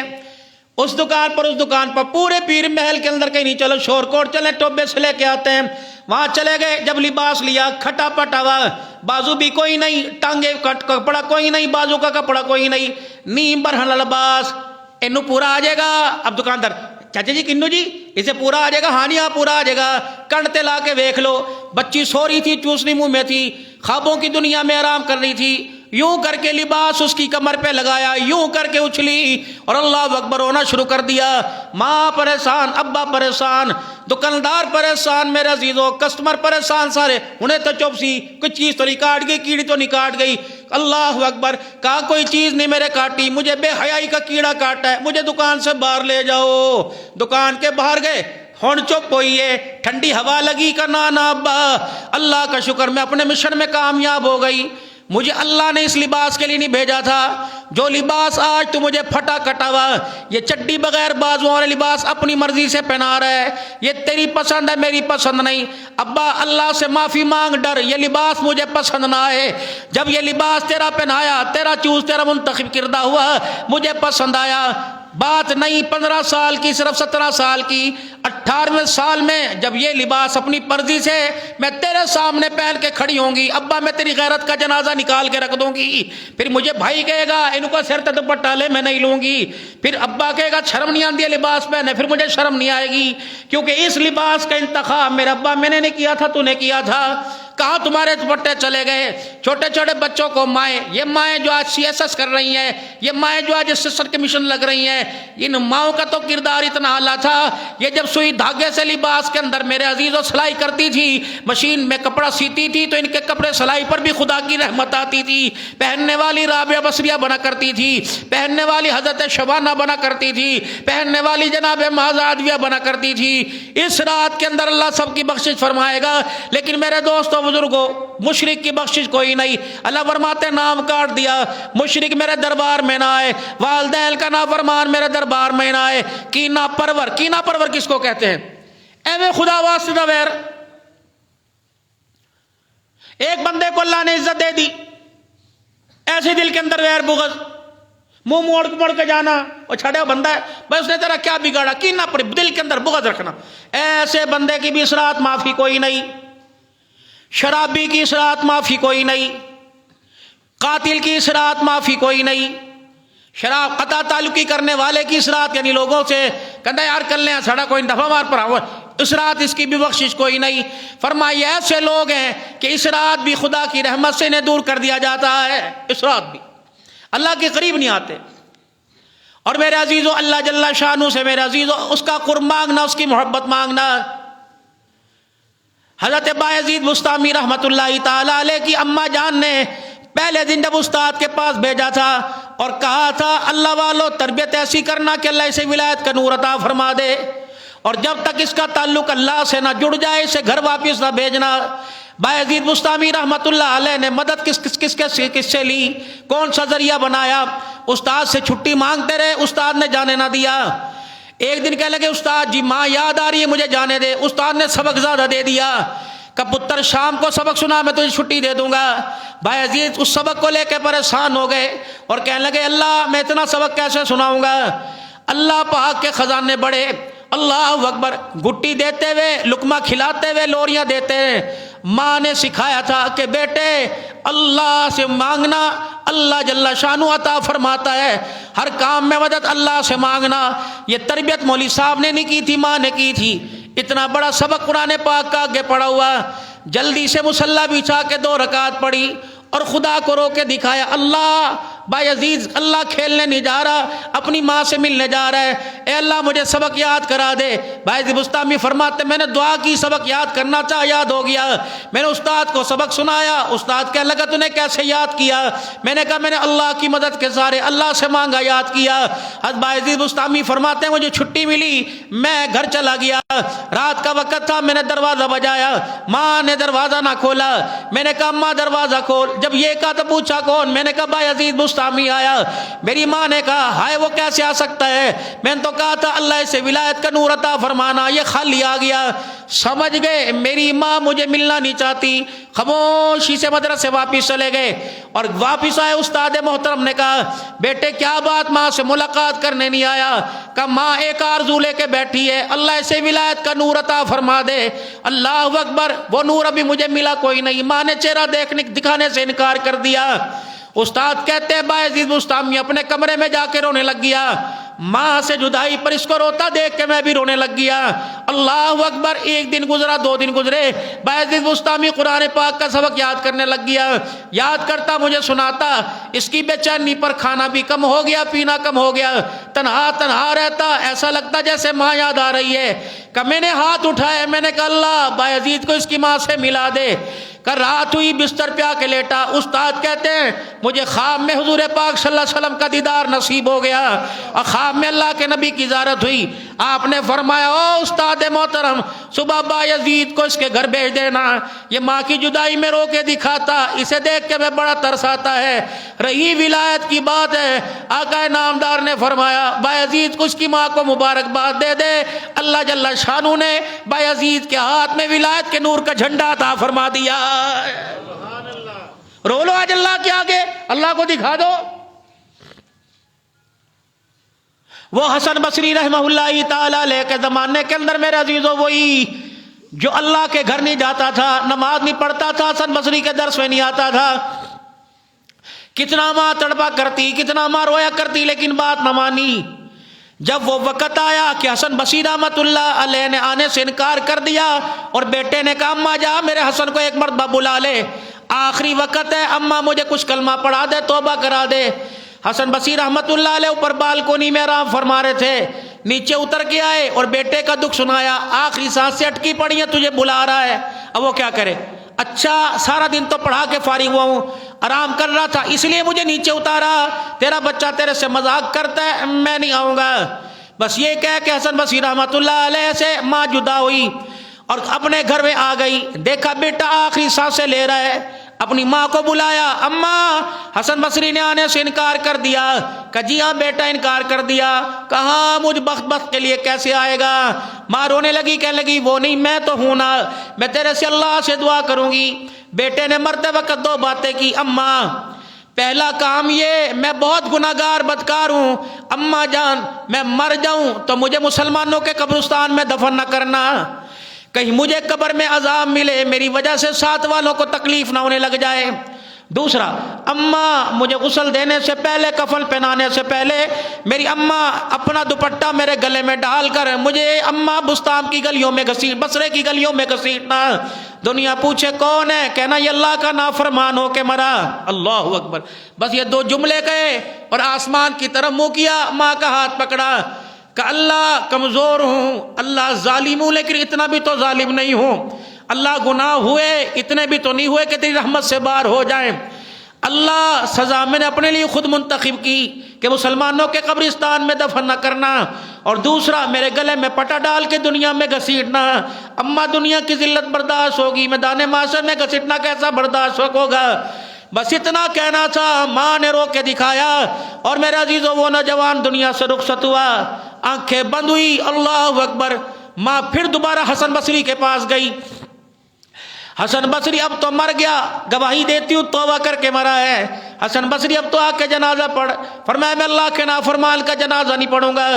اس دکان پر اس دکان پر، پورے پیر محل کے اندر کہیں نہیں، چلو شور کوٹ چلیں، ٹوبے سے لے کے آتے ہیں۔ وہاں چلے گئے، جب لباس لیا کھٹا پٹا ہوا، بازو بھی کوئی نہیں، ٹانگے کپڑا کوئی نہیں، بازو کا کپڑا کوئی نہیں، نیم برہن لباس، اینو پورا آ جائے گا۔ اب دکاندار چاچا جی کنو جی اسے پورا آ جائے گا؟ ہاں جی ہاں پورا آ جائے گا، کنڈ تے لا کے دیکھ لو۔ بچی سو رہی تھی، چوسنی منہ میں تھی، خوابوں کی دنیا میں آرام کر رہی تھی، یوں کر کے لباس اس کی کمر پہ لگایا، یوں کر کے اچھلی اور اللہ اکبر ہونا شروع کر دیا۔ ماں پریشان، ابا پریشان، دکاندار پریشان، میرے عزیزوں کسٹمر پریشان سارے۔ انہیں تو چپ سی، کچھ چیز تو نہیں کاٹ گئی، کیڑی تو نہیں کاٹ گئی۔ اللہ اکبر، کہا کوئی چیز نہیں میرے کاٹی، مجھے بے حیائی کا کیڑا کاٹا ہے، مجھے دکان سے باہر لے جاؤ۔ دکان کے باہر گئے، ہون چپ ہوئی ہے، ٹھنڈی ہوا لگی کا نانا ابا اللہ کا شکر میں اپنے مشن میں کامیاب ہو گئی۔ مجھے اللہ نے اس لباس کے لیے نہیں بھیجا تھا، جو لباس آج تو مجھے پھٹا کٹا ہوا، یہ چڈی بغیر بازو والا لباس اپنی مرضی سے پہنا رہا ہے، یہ تیری پسند ہے میری پسند نہیں۔ ابا اللہ سے معافی مانگ، ڈر یہ لباس مجھے پسند نہ آئے، جب یہ لباس تیرا پہنایا، تیرا چوز تیرا منتخب کردہ ہوا، مجھے پسند آیا۔ بات نہیں 15 سال کی، صرف 17 سال کی، 18ویں سال میں جب یہ لباس اپنی مرضی سے میں تیرے سامنے پہن کے کھڑی ہوں گی، ابا میں تیری غیرت کا جنازہ نکال کے رکھ دوں گی۔ پھر مجھے بھائی کہے گا ان کو سر تے دوپٹہ لے، میں نہیں لوں گی۔ پھر ابا کہے گا شرم نہیں آتی ہے لباس پہنے، پھر مجھے شرم نہیں آئے گی، کیونکہ اس لباس کا انتخاب میرا ابا میں نے نہیں کیا تھا، تو نے کیا تھا۔ کہاں تمہارے دوپٹے چلے گئے؟ چھوٹے چھوٹے بچوں کو مائیں، یہ مائیں جو آج CSS کر رہی ہیں، یہ مائیں جو آج اسسٹنٹ کمیشن لگ رہی ہیں، ان ماؤں کا تو کردار اتنا اعلیٰ تھا، یہ جب سوئی دھاگے سے لباس کے اندر میرے عزیزوں سلائی کرتی تھی، مشین میں کپڑا سیتی تھی، تو ان کے کپڑے سلائی پر بھی خدا کی رحمت آتی تھی۔ پہننے والی رابعہ بصریہ بنا کرتی تھی، پہننے والی حضرت شبانہ بنا کرتی تھی، پہننے والی جناب مہازادویہ بنا کرتی تھی۔ اس رات کے اندر اللہ سب کی بخشش فرمائے گا، لیکن میرے دوستوں بزرگوں مشرک کی بخشش کوئی نہیں۔ اللہ فرماتے نام کاٹ دیا، مشرک میرے دربار میں نہ آئے، والدین کا نافرمان میرے دربار میں نہ آئے۔ کینہ پرور، کینہ پرور کس کو کہتے ہیں؟ اے خدا واسطہ ویر، ایک بندے کو اللہ نے عزت دے دی، ایسے دل کے اندر ویر بغض، منہ موڑ کے جانا، اور چھڑے بندہ ہے بھائی اس نے تیرا کیا بگاڑا، کینہ پر دل کے اندر بغض رکھنا، ایسے بندے کی بھی اس رات معافی کوئی نہیں۔ شرابی کی اس رات معافی کوئی نہیں، قاتل کی اس رات معافی کوئی نہیں، شراب قطع تعلقی کرنے والے کی اس رات یعنی لوگوں سے کہتا یار کر لیں سڑا کوئی دفعہ مار پر آؤ، اس رات اس کی بھی بخشش کوئی نہیں۔ فرمایا ایسے لوگ ہیں کہ اس رات بھی خدا کی رحمت سے انہیں دور کر دیا جاتا ہے، اس رات بھی اللہ کے قریب نہیں آتے۔ اور میرے عزیزو اللہ جل شانہ سے میرے عزیزو اس کا قرب مانگنا، اس کی محبت مانگنا۔ حضرت بایزید بسطامی رحمت اللہ تعالی علیہ کی اماں جان نے پہلے دن جب استاد کے پاس بھیجا تھا اور کہا تھا اللہ والو تربیت ایسی کرنا کہ اللہ اسے ولایت کا نور عطا فرما دے، اور جب تک اس کا تعلق اللہ سے نہ جڑ جائے اسے گھر واپس نہ بھیجنا۔ بایزید بسطامی رحمت اللہ علیہ نے مدد کس سے لی، کون سا ذریعہ بنایا؟ استاد سے چھٹی مانگتے رہے، استاد نے جانے نہ دیا۔ ایک دن کہنے لگے استاد جی ماں یاد آ رہی ہے مجھے جانے دے، استاد نے سبق زیادہ دے دیا، کہ پتر شام کو سبق سنا میں تجھے چھٹی دے دوں گا۔ بایزید اس سبق کو لے کے پریشان ہو گئے اور کہنے لگے اللہ میں اتنا سبق کیسے سناؤں گا، اللہ پاک کے خزانے بڑے، اللہ اکبر۔ گٹی دیتے ہوئے، لقمہ کھلاتے ہوئے، لوریاں دیتے ہیں۔ ماں نے سکھایا تھا کہ بیٹے اللہ سے مانگنا، اللہ جل شانہ عطا فرماتا ہے، ہر کام میں مدد اللہ سے مانگنا۔ یہ تربیت مولوی صاحب نے نہیں کی تھی، ماں نے کی تھی۔ اتنا بڑا سبق قرآن پاک کا آگے پڑا ہوا، جلدی سے مصلی بچھا کے 2 رکعت پڑھی اور خدا کو رو کے دکھایا اللہ بایزید اللہ کھیلنے نہیں جا رہا، اپنی ماں سے ملنے جا رہا ہے، اے اللہ مجھے سبق یاد کرا دے۔ بایزید بسطامی فرماتے میں نے دعا کی، سبق یاد کرنا چاہ یاد ہو گیا۔ میں نے استاد کو سبق سنایا، استاد کہنے لگا تو نے کیسے یاد کیا؟ میں نے کہا میں نے اللہ کی مدد کے سارے اللہ سے مانگا یاد کیا۔ حضرت بایزید بسطامی فرماتے ہیں مجھے چھٹی ملی، میں گھر چلا گیا، رات کا وقت تھا، میں نے دروازہ بجایا، ماں نے دروازہ نہ کھولا، میں نے کہا ماں دروازہ کھول، جب یہ کہا تو پوچھا کون؟ میں نے کہا بایزید بسطامی آیا۔ میری ماں نے کہا ہائے وہ کیسے آ سکتا ہے؟ میں نے تو کہا تھا اللہ سے ولایت کا نور عطا فرمانا، یہ خالی آ گیا۔ سمجھ گئے میری ماں مجھے ملنا نہیں چاہتی، خاموشی سے مدرسے واپس چلے گئے اور واپس آئے۔ استاد محترم نے کہا بیٹے کیا بات ماں سے ملاقات کرنے نہیں آیا؟ کہ ماں ایک آرزو لے کے بیٹھی ہے، اللہ سے ولایت کا نور عطا فرما دے۔ اللہ اکبر، وہ نور ابھی مجھے ملا کوئی نہیں۔ ماں نے چہرہ دکھانے سے انکار کر دیا۔ استاد کہتے ہیں بایزید بسطامی اپنے کمرے میں جا کے رونے لگ گیا۔ ماں سے جدائی پر اس کو روتا دیکھ کے میں بھی رونے لگ گیا۔ اللہ اکبر۔ ایک دن گزرا، 2 دن گزرے، بایزید بستامی قرآن پاک کا سبق یاد کرنے لگ گیا۔ یاد کرتا مجھے سناتا، اس کی بے چینی پر کھانا بھی کم ہو گیا، پینا کم ہو گیا، تنہا تنہا رہتا، ایسا لگتا جیسے ماں یاد آ رہی ہے۔ کہ میں نے ہاتھ اٹھائے، میں نے کہا اللہ بایزید کو اس کی ماں سے ملا دے۔ کہ رات ہوئی، بستر پہ آ کے لیٹا، استاد کہتے ہیں مجھے خواب میں حضور پاک صلی اللہ علیہ وسلم کا دیدار نصیب ہو گیا، اور خواب میں اللہ کے نبی کی زیارت ہوئی۔ آپ نے فرمایا او استاد محترم، صبح بایزید کو اس کے گھر بھیج دینا، یہ ماں کی جدائی میں رو کے دکھاتا، اسے دیکھ کے میں بڑا ترس آتا ہے۔ رہی ولایت کی بات ہے، آقا نامدار نے فرمایا بایزید کو اس کی ماں کو مبارکباد دے دے، اللہ جل شانہ نے بایزید کے ہاتھ میں ولایت کے نور کا جھنڈا عطا فرما دیا۔ رو لو آج اللہ کے آگے، اللہ کو دکھا دو۔ وہ حسن بصری رحمہ اللہ تعالی علیہ کے زمانے کے اندر میرے عزیزو وہی جو اللہ کے گھر نہیں جاتا تھا، نماز نہیں پڑھتا تھا، حسن بصری کے درس میں نہیں آتا تھا، کتنا ماں تڑپا کرتی، کتنا ماں رویا کرتی، لیکن بات نہ مانی۔ جب وہ وقت آیا کہ حسن بصری رحمۃ اللہ علیہ نے آنے سے انکار کر دیا، اور بیٹے نے کہا اماں جا میرے حسن کو ایک مرتبہ بلا لے، آخری وقت ہے، اماں مجھے کچھ کلمہ پڑھا دے، توبہ کرا دے۔ حسن بصری رحمۃ اللہ علیہ اوپر بالکونی میں آرام فرما رہے تھے، نیچے اتر کے آئے اور بیٹے کا دکھ سنایا، آخری سانس سے اٹکی پڑی ہے، تجھے بلا رہا ہے۔ اب وہ کیا کرے؟ اچھا سارا دن تو پڑھا کے فارغ ہوا ہوں، آرام کر رہا تھا، اس لیے مجھے نیچے اتارا، تیرا بچہ تیرے سے مذاق کرتا ہے، میں نہیں آؤں گا۔ بس یہ کہہ کہ حسن بصری رحمۃ اللہ علیہ سے ماں جدا ہوئی اور اپنے گھر میں آ گئی، دیکھا بیٹا آخری سانسیں لے رہا ہے، اپنی ماں کو بلایا، اماں حسن بصری نے آنے سے انکار کر دیا۔ کہ جی ہاں بیٹا انکار کر دیا۔ کہاں مجھ بخت کے لیے کیسے آئے گا؟ ماں رونے لگی، کہنے لگی وہ نہیں، میں تو ہوں نا، میں تیرے سے اللہ سے دعا کروں گی۔ بیٹے نے مرتے وقت 2 باتیں کی، اماں پہلا کام یہ میں بہت گناہگار بدکار ہوں، اماں جان میں مر جاؤں تو مجھے مسلمانوں کے قبرستان میں دفن نہ کرنا، کہیں مجھے قبر میں عذاب ملے، میری وجہ سے ساتھ والوں کو تکلیف نہ ہونے لگ جائے۔ دوسرا، اماں مجھے غسل دینے سے پہلے، کفن پہنانے سے پہلے میری اماں اپنا دوپٹہ میرے گلے میں ڈال کر مجھے اماں بستام کی گلیوں میں گھسیٹ، بصرے کی گلیوں میں گھسیٹنا، دنیا پوچھے کون ہے، کہنا یہ اللہ کا نافرمان ہو کے مرا۔ اللہ اکبر۔ بس یہ 2 جملے کہے اور آسمان کی طرف منہ کیا، ماں کا ہاتھ پکڑا کہ اللہ کمزور ہوں، اللہ ظالم ہوں، لیکن اتنا بھی تو ظالم نہیں ہوں، اللہ گناہ ہوئے اتنے بھی تو نہیں ہوئے کہ تیری رحمت سے باہر ہو جائیں، اللہ سزا میں نے اپنے لیے خود منتخب کی کہ مسلمانوں کے قبرستان میں دفن نہ کرنا، اور دوسرا میرے گلے میں پٹا ڈال کے دنیا میں گھسیٹنا۔ اما دنیا کی ذلت برداشت ہوگی، میدان محشر میں گھسیٹنا کیسا برداشت ہوگا؟ بس اتنا کہنا تھا، ماں نے رو کے دکھایا، اور میرے عزیزو وہ نوجوان دنیا سے رخصت ہوا، آنکھیں بند ہوئی۔ اللہ اکبر۔ ماں پھر دوبارہ حسن بصری کے پاس گئی، حسن بصری اب تو مر گیا، گواہی دیتی ہوں توبہ کر کے مرا ہے، حسن بصری اب تو آ کے جنازہ پڑھ۔ فرمایا میں اللہ کے نافرمان کا جنازہ نہیں پڑھوں گا۔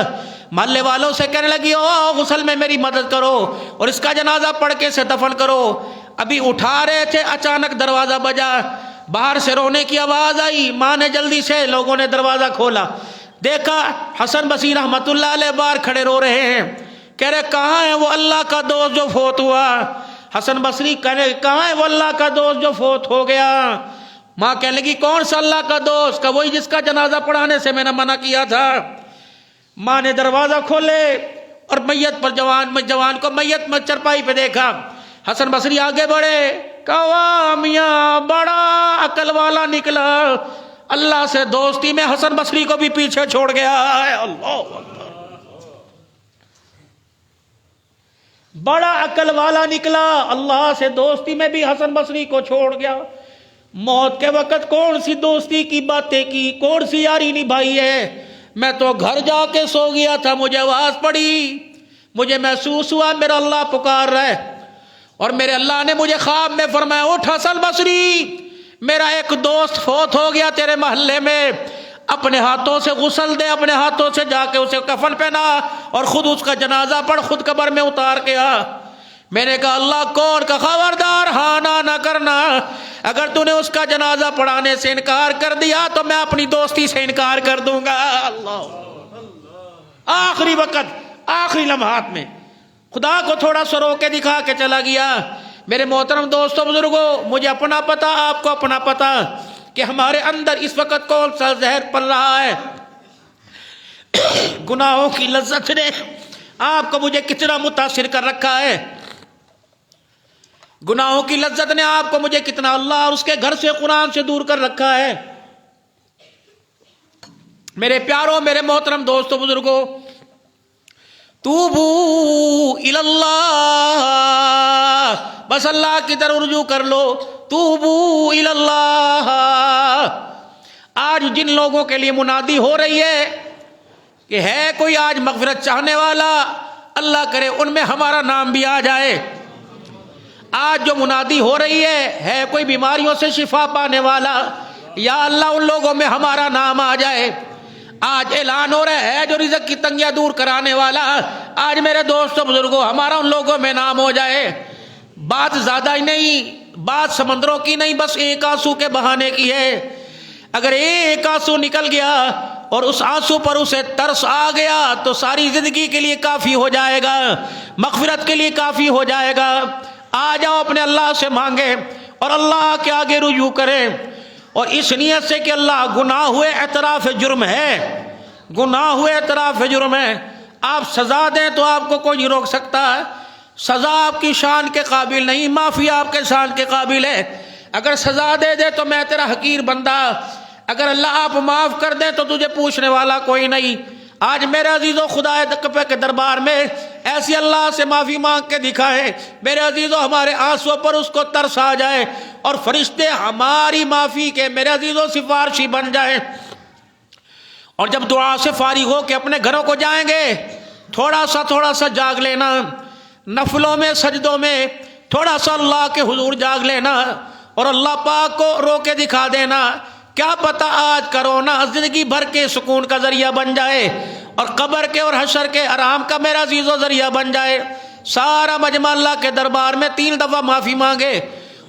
محلے والوں سے کہنے لگی او غسل میں میری مدد کرو اور اس کا جنازہ پڑھ کے اسے دفن کرو۔ ابھی اٹھا رہے تھے، اچانک دروازہ بجا، باہر سے رونے کی آواز آئی، ماں نے جلدی سے، لوگوں نے دروازہ کھولا، دیکھا حسن بصری رحمۃ اللہ علیہ باہر کھڑے رو رہے ہیں، کہہ رہے کہاں ہے وہ اللہ کا دوست جو فوت ہوا؟ حسن بصری کہنے کہاں ہے وہ اللہ کا دوست جو فوت ہو گیا؟ ماں کہنے لگی کون سا اللہ کا دوست؟ کہ وہی جس کا جنازہ پڑھانے سے میں نے منع کیا تھا۔ ماں نے دروازہ کھولے اور میت پر جوان کو میت میں چرپائی پہ دیکھا۔ حسن بصری آگے بڑھے، کہا میاں بڑا عقل والا نکلا، اللہ سے دوستی میں حسن بصری کو بھی پیچھے چھوڑ گیا ہے۔ اللہ بڑا عقل والا نکلا، اللہ سے دوستی میں بھی حسن بصری کو چھوڑ گیا۔ موت کے وقت کون سی دوستی کی باتیں کی، کون سی یاری نبھائی ہے؟ میں تو گھر جا کے سو گیا تھا، مجھے آواز پڑی، مجھے محسوس ہوا میرا اللہ پکار رہا ہے، اور میرے اللہ نے مجھے خواب میں فرمایا اٹھ حسن بصری، میرا ایک دوست فوت ہو گیا تیرے محلے میں، اپنے ہاتھوں سے غسل دے، اپنے ہاتھوں سے جا کے اسے کفن پہنا اور خود اس کا جنازہ پڑھ، خود قبر میں اتار کے آ۔ میں نے کہا اللہ کون کا خبردار، ہاں نہ کرنا، اگر تو نے اس کا جنازہ پڑھانے سے انکار کر دیا تو میں اپنی دوستی سے انکار کر دوں گا۔ اللہ آخری وقت، آخری لمحات میں خدا کو تھوڑا سا رو کے دکھا کے چلا گیا۔ میرے محترم دوستوں بزرگوں، مجھے اپنا پتہ، آپ کو اپنا پتہ کہ ہمارے اندر اس وقت کون سا زہر پل رہا ہے۔ گناہوں کی لذت نے آپ کو مجھے کتنا متاثر کر رکھا ہے، گناہوں کی لذت نے آپ کو مجھے کتنا اللہ اور اس کے گھر سے، قرآن سے دور کر رکھا ہے۔ میرے پیاروں، میرے محترم دوستوں بزرگوں، توبو اللہ، بس اللہ کی طرف رجوع کر لو، توبو اللہ۔ آج جن لوگوں کے لیے منادی ہو رہی ہے کہ ہے کوئی آج مغفرت چاہنے والا، اللہ کرے ان میں ہمارا نام بھی آ جائے۔ آج جو منادی ہو رہی ہے کوئی بیماریوں سے شفا پانے والا، یا اللہ ان لوگوں میں ہمارا نام آ جائے۔ آج اعلان ہو رہا ہے جو رزق کی تنگیاں دور کرانے والا، آج میرے دوستوں بزرگوں ہمارا ان لوگوں میں نام ہو جائے۔ بات زیادہ ہی نہیں، بات سمندروں کی نہیں، بس ایک آنسو کے بہانے کی ہے۔ اگر ایک آنسو نکل گیا اور اس آنسو پر اسے ترس آ گیا تو ساری زندگی کے لیے کافی ہو جائے گا، مغفرت کے لیے کافی ہو جائے گا۔ آ جاؤ اپنے اللہ سے مانگے اور اللہ کے آگے رجوع کریں، اور اس نیت سے کہ اللہ گناہ ہوئے اعتراف جرم ہے، گناہ ہوئے اعتراف جرم ہے۔ آپ سزا دیں تو آپ کو کوئی نہیں روک سکتا، سزا آپ کی شان کے قابل نہیں، معافی آپ کے شان کے قابل ہے۔ اگر سزا دے دے تو میں تیرا حقیر بندہ، اگر اللہ آپ معاف کر دے تو تجھے پوچھنے والا کوئی نہیں۔ آج میرے عزیزو خدا کے دربار میں ایسی اللہ سے معافی مانگ کے دکھائے میرے عزیزو، ہمارے آنسوں پر اس کو ترس آ جائے اور فرشتے ہماری معافی کے میرے عزیزو سفارشی بن جائے۔ اور جب دعا سے فارغ ہو کے اپنے گھروں کو جائیں گے، تھوڑا سا جاگ لینا، نفلوں میں سجدوں میں تھوڑا سا اللہ کے حضور جاگ لینا اور اللہ پاک کو رو کے دکھا دینا۔ کیا پتہ آج کرونا زندگی بھر کے سکون کا ذریعہ بن جائے اور قبر کے اور حشر کے آرام کا میرا عزیزو ذریعہ بن جائے۔ سارا مجمع اللہ کے دربار میں 3 دفعہ معافی مانگے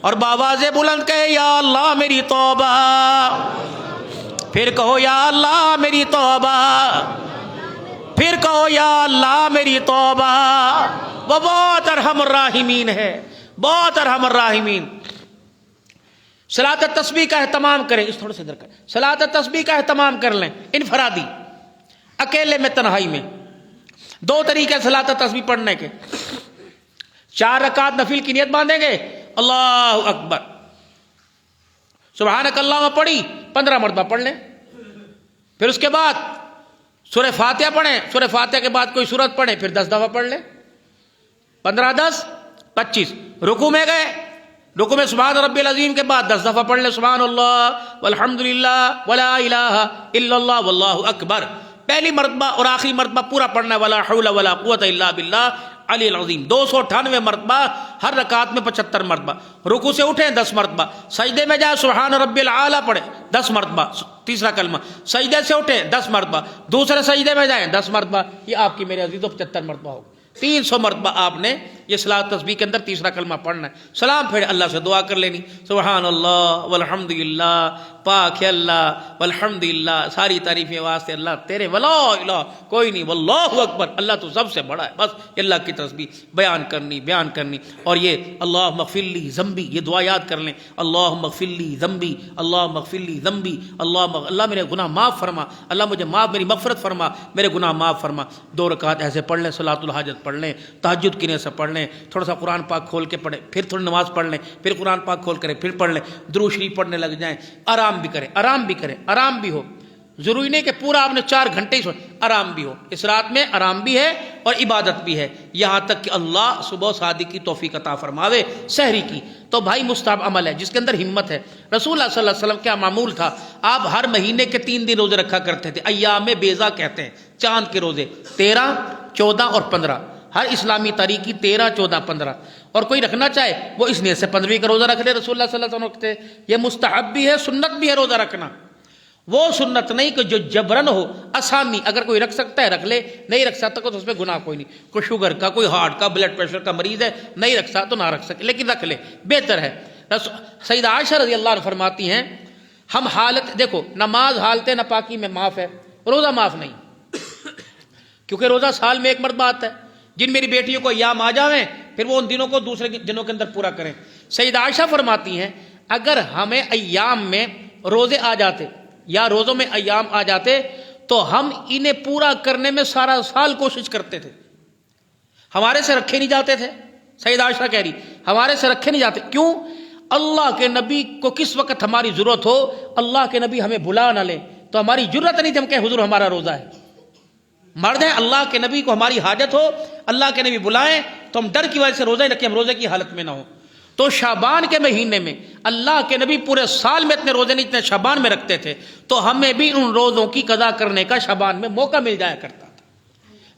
اور بآواز بلند کہے یا اللہ میری توبہ، پھر کہو یا اللہ میری توبہ، پھر کہو یا اللہ میری توبہ۔ وہ بہت ارحم الراحمین ہے، بہت ارحم الراحمین۔ صلاۃ التسبیح کا اہتمام کریں، اس تھوڑے سے ادھر کریں، صلاۃ التسبیح کا اہتمام کر لیں، انفرادی، اکیلے میں، تنہائی میں۔ 2 طریقے صلاۃ التسبیح پڑھنے کے۔ 4 رکعت نفل کی نیت باندھیں گے، اللہ اکبر، سبحانک اللہم پڑھی 15 مرتبہ پڑھ لیں۔ پھر اس کے بعد سورہ فاتحہ پڑھیں، سورہ فاتحہ کے بعد کوئی سورت پڑھیں، پھر 10 دفعہ پڑھ لیں، 15 10 25۔ رکوع میں گئے، رکوع میں سبحان ربی العظیم کے بعد 10 دفعہ پڑھ لیں، سبحان اللہ والحمد للہ ولا الہ الا اللہ واللہ اکبر۔ پہلی مرتبہ اور آخری مرتبہ پورا پڑھنا ہے، ولا حول ولا قوت الا باللہ علی العظیم، 298 مرتبہ، ہر رکعت میں 75 مرتبہ۔ رکوع سے اٹھیں 10 مرتبہ، سجدے میں جائیں سبحان ربی الاعلیٰ پڑھیں 10 مرتبہ، تیسرا کلمہ، سجدے سے اٹھیں 10 مرتبہ، دوسرے سجدے میں جائیں 10 مرتبہ، یہ آپ کی میرے عزیزو 75 مرتبہ ہوگا۔ 300 مرتبہ آپ نے یہ صلاۃ تسبیح کے اندر تیسرا کلمہ پڑھنا ہے۔ سلام پھر اللہ سے دعا کر لینی، سبحان اللہ والحمد للہ، پاک ہے اللہ والحمد للہ، ساری تعریفیں واسطے اللہ تیرے، ولا الہ کوئی نہیں، واللہ اکبر، اللہ تو سب سے بڑا ہے۔ بس اللہ کی تسبیح بیان کرنی۔ اور یہ اللہم اغفر لی ذنبی، یہ دعا یاد کر لیں، اللہم اغفر لی ذنبی، اللہم اغفر لی ذنبی، اللہ میرے گناہ معاف فرما، اللہ مجھے میری مغفرت فرما، میرے گناہ معاف فرما۔ 2 رکعت ایسے پڑھ لیں، صلاۃ الحاجت پڑھ لیں، تہجد کی نیت سے پڑھ لیں، تھوڑا سا قرآن پاک کھول کے پڑھیں، پھر تھوڑی نماز پڑھ لیں، پھر قرآن پاک کھول کریں، پھر پڑھ لیں، درود شریف پڑھنے لگ جائیں، آرام بھی کریں، آرام بھی ہو، ضروری نہیں کہ پورا آپ نے 4 گھنٹے ہی آرام بھی ہو، اس رات میں آرام بھی ہے اور عبادت بھی ہے، یہاں تک کہ اللہ صبح صادق کی توفیق عطا فرماوے سحری کی۔ تو بھائی مستحب عمل ہے جس کے اندر ہمت ہے۔ رسول اللہ صلی اللہ علیہ وسلم کیا معمول تھا، آپ ہر مہینے کے 3 دن روزے رکھا کرتے تھے، ایام بیضا کہتے ہیں، چاند کے روزے، 13 14 اور 15، ہر اسلامی تاریخ کی 13 14 15، اور کوئی رکھنا چاہے وہ اس نیت سے 15ویں کا روزہ رکھ لے، رسول اللہ صلی اللہ علیہ وسلم رکھتے۔ یہ مستحب بھی ہے، سنت بھی ہے روزہ رکھنا، وہ سنت نہیں کہ جو جبرن ہو، آسانی، اگر کوئی رکھ سکتا ہے رکھ لے، نہیں رکھ سکتا تو اس میں گناہ کوئی نہیں۔ کوئی شوگر کا، کوئی ہارٹ کا، بلڈ پریشر کا مریض ہے، نہیں رکھ سکتا تو نہ رکھ سکے، لیکن رکھ لے، بہتر ہے۔ سیدہ عائشہ رضی اللہ عنہ فرماتی ہیں، ہم حالت، دیکھو نماز حالت ناپاکی میں معاف ہے، روزہ معاف نہیں۔ کیونکہ روزہ سال میں ایک مرتبہ آتا ہے. جن میری بیٹیوں کو ایام آ جاویں پھر وہ ان دنوں کو دوسرے دنوں کے اندر پورا کریں. سیدہ عائشہ فرماتی ہیں اگر ہمیں ایام میں روزے آ جاتے یا روزوں میں ایام آ جاتے تو ہم انہیں پورا کرنے میں سارا سال کوشش کرتے تھے. ہمارے سے رکھے نہیں جاتے تھے. سیدہ عائشہ کہہ رہی ہمارے سے رکھے نہیں جاتے. کیوں؟ اللہ کے نبی کو کس وقت ہماری ضرورت ہو اللہ کے نبی ہمیں بلا نہ لیں تو ہماری ضرورت نہیں تھی ہم کہیں حضور ہمارا روزہ ہے. مرد ہیں اللہ کے نبی کو ہماری حاجت ہو اللہ کے نبی بلائیں تو ہم ڈر کی وجہ سے روزہ ہی رکھیں ہم روزے کی حالت میں نہ ہوں. تو شعبان کے مہینے میں اللہ کے نبی پورے سال میں اتنے روزے نہیں اتنے شعبان میں رکھتے تھے تو ہمیں بھی ان روزوں کی قضا کرنے کا شعبان میں موقع مل جایا کرتا تھا.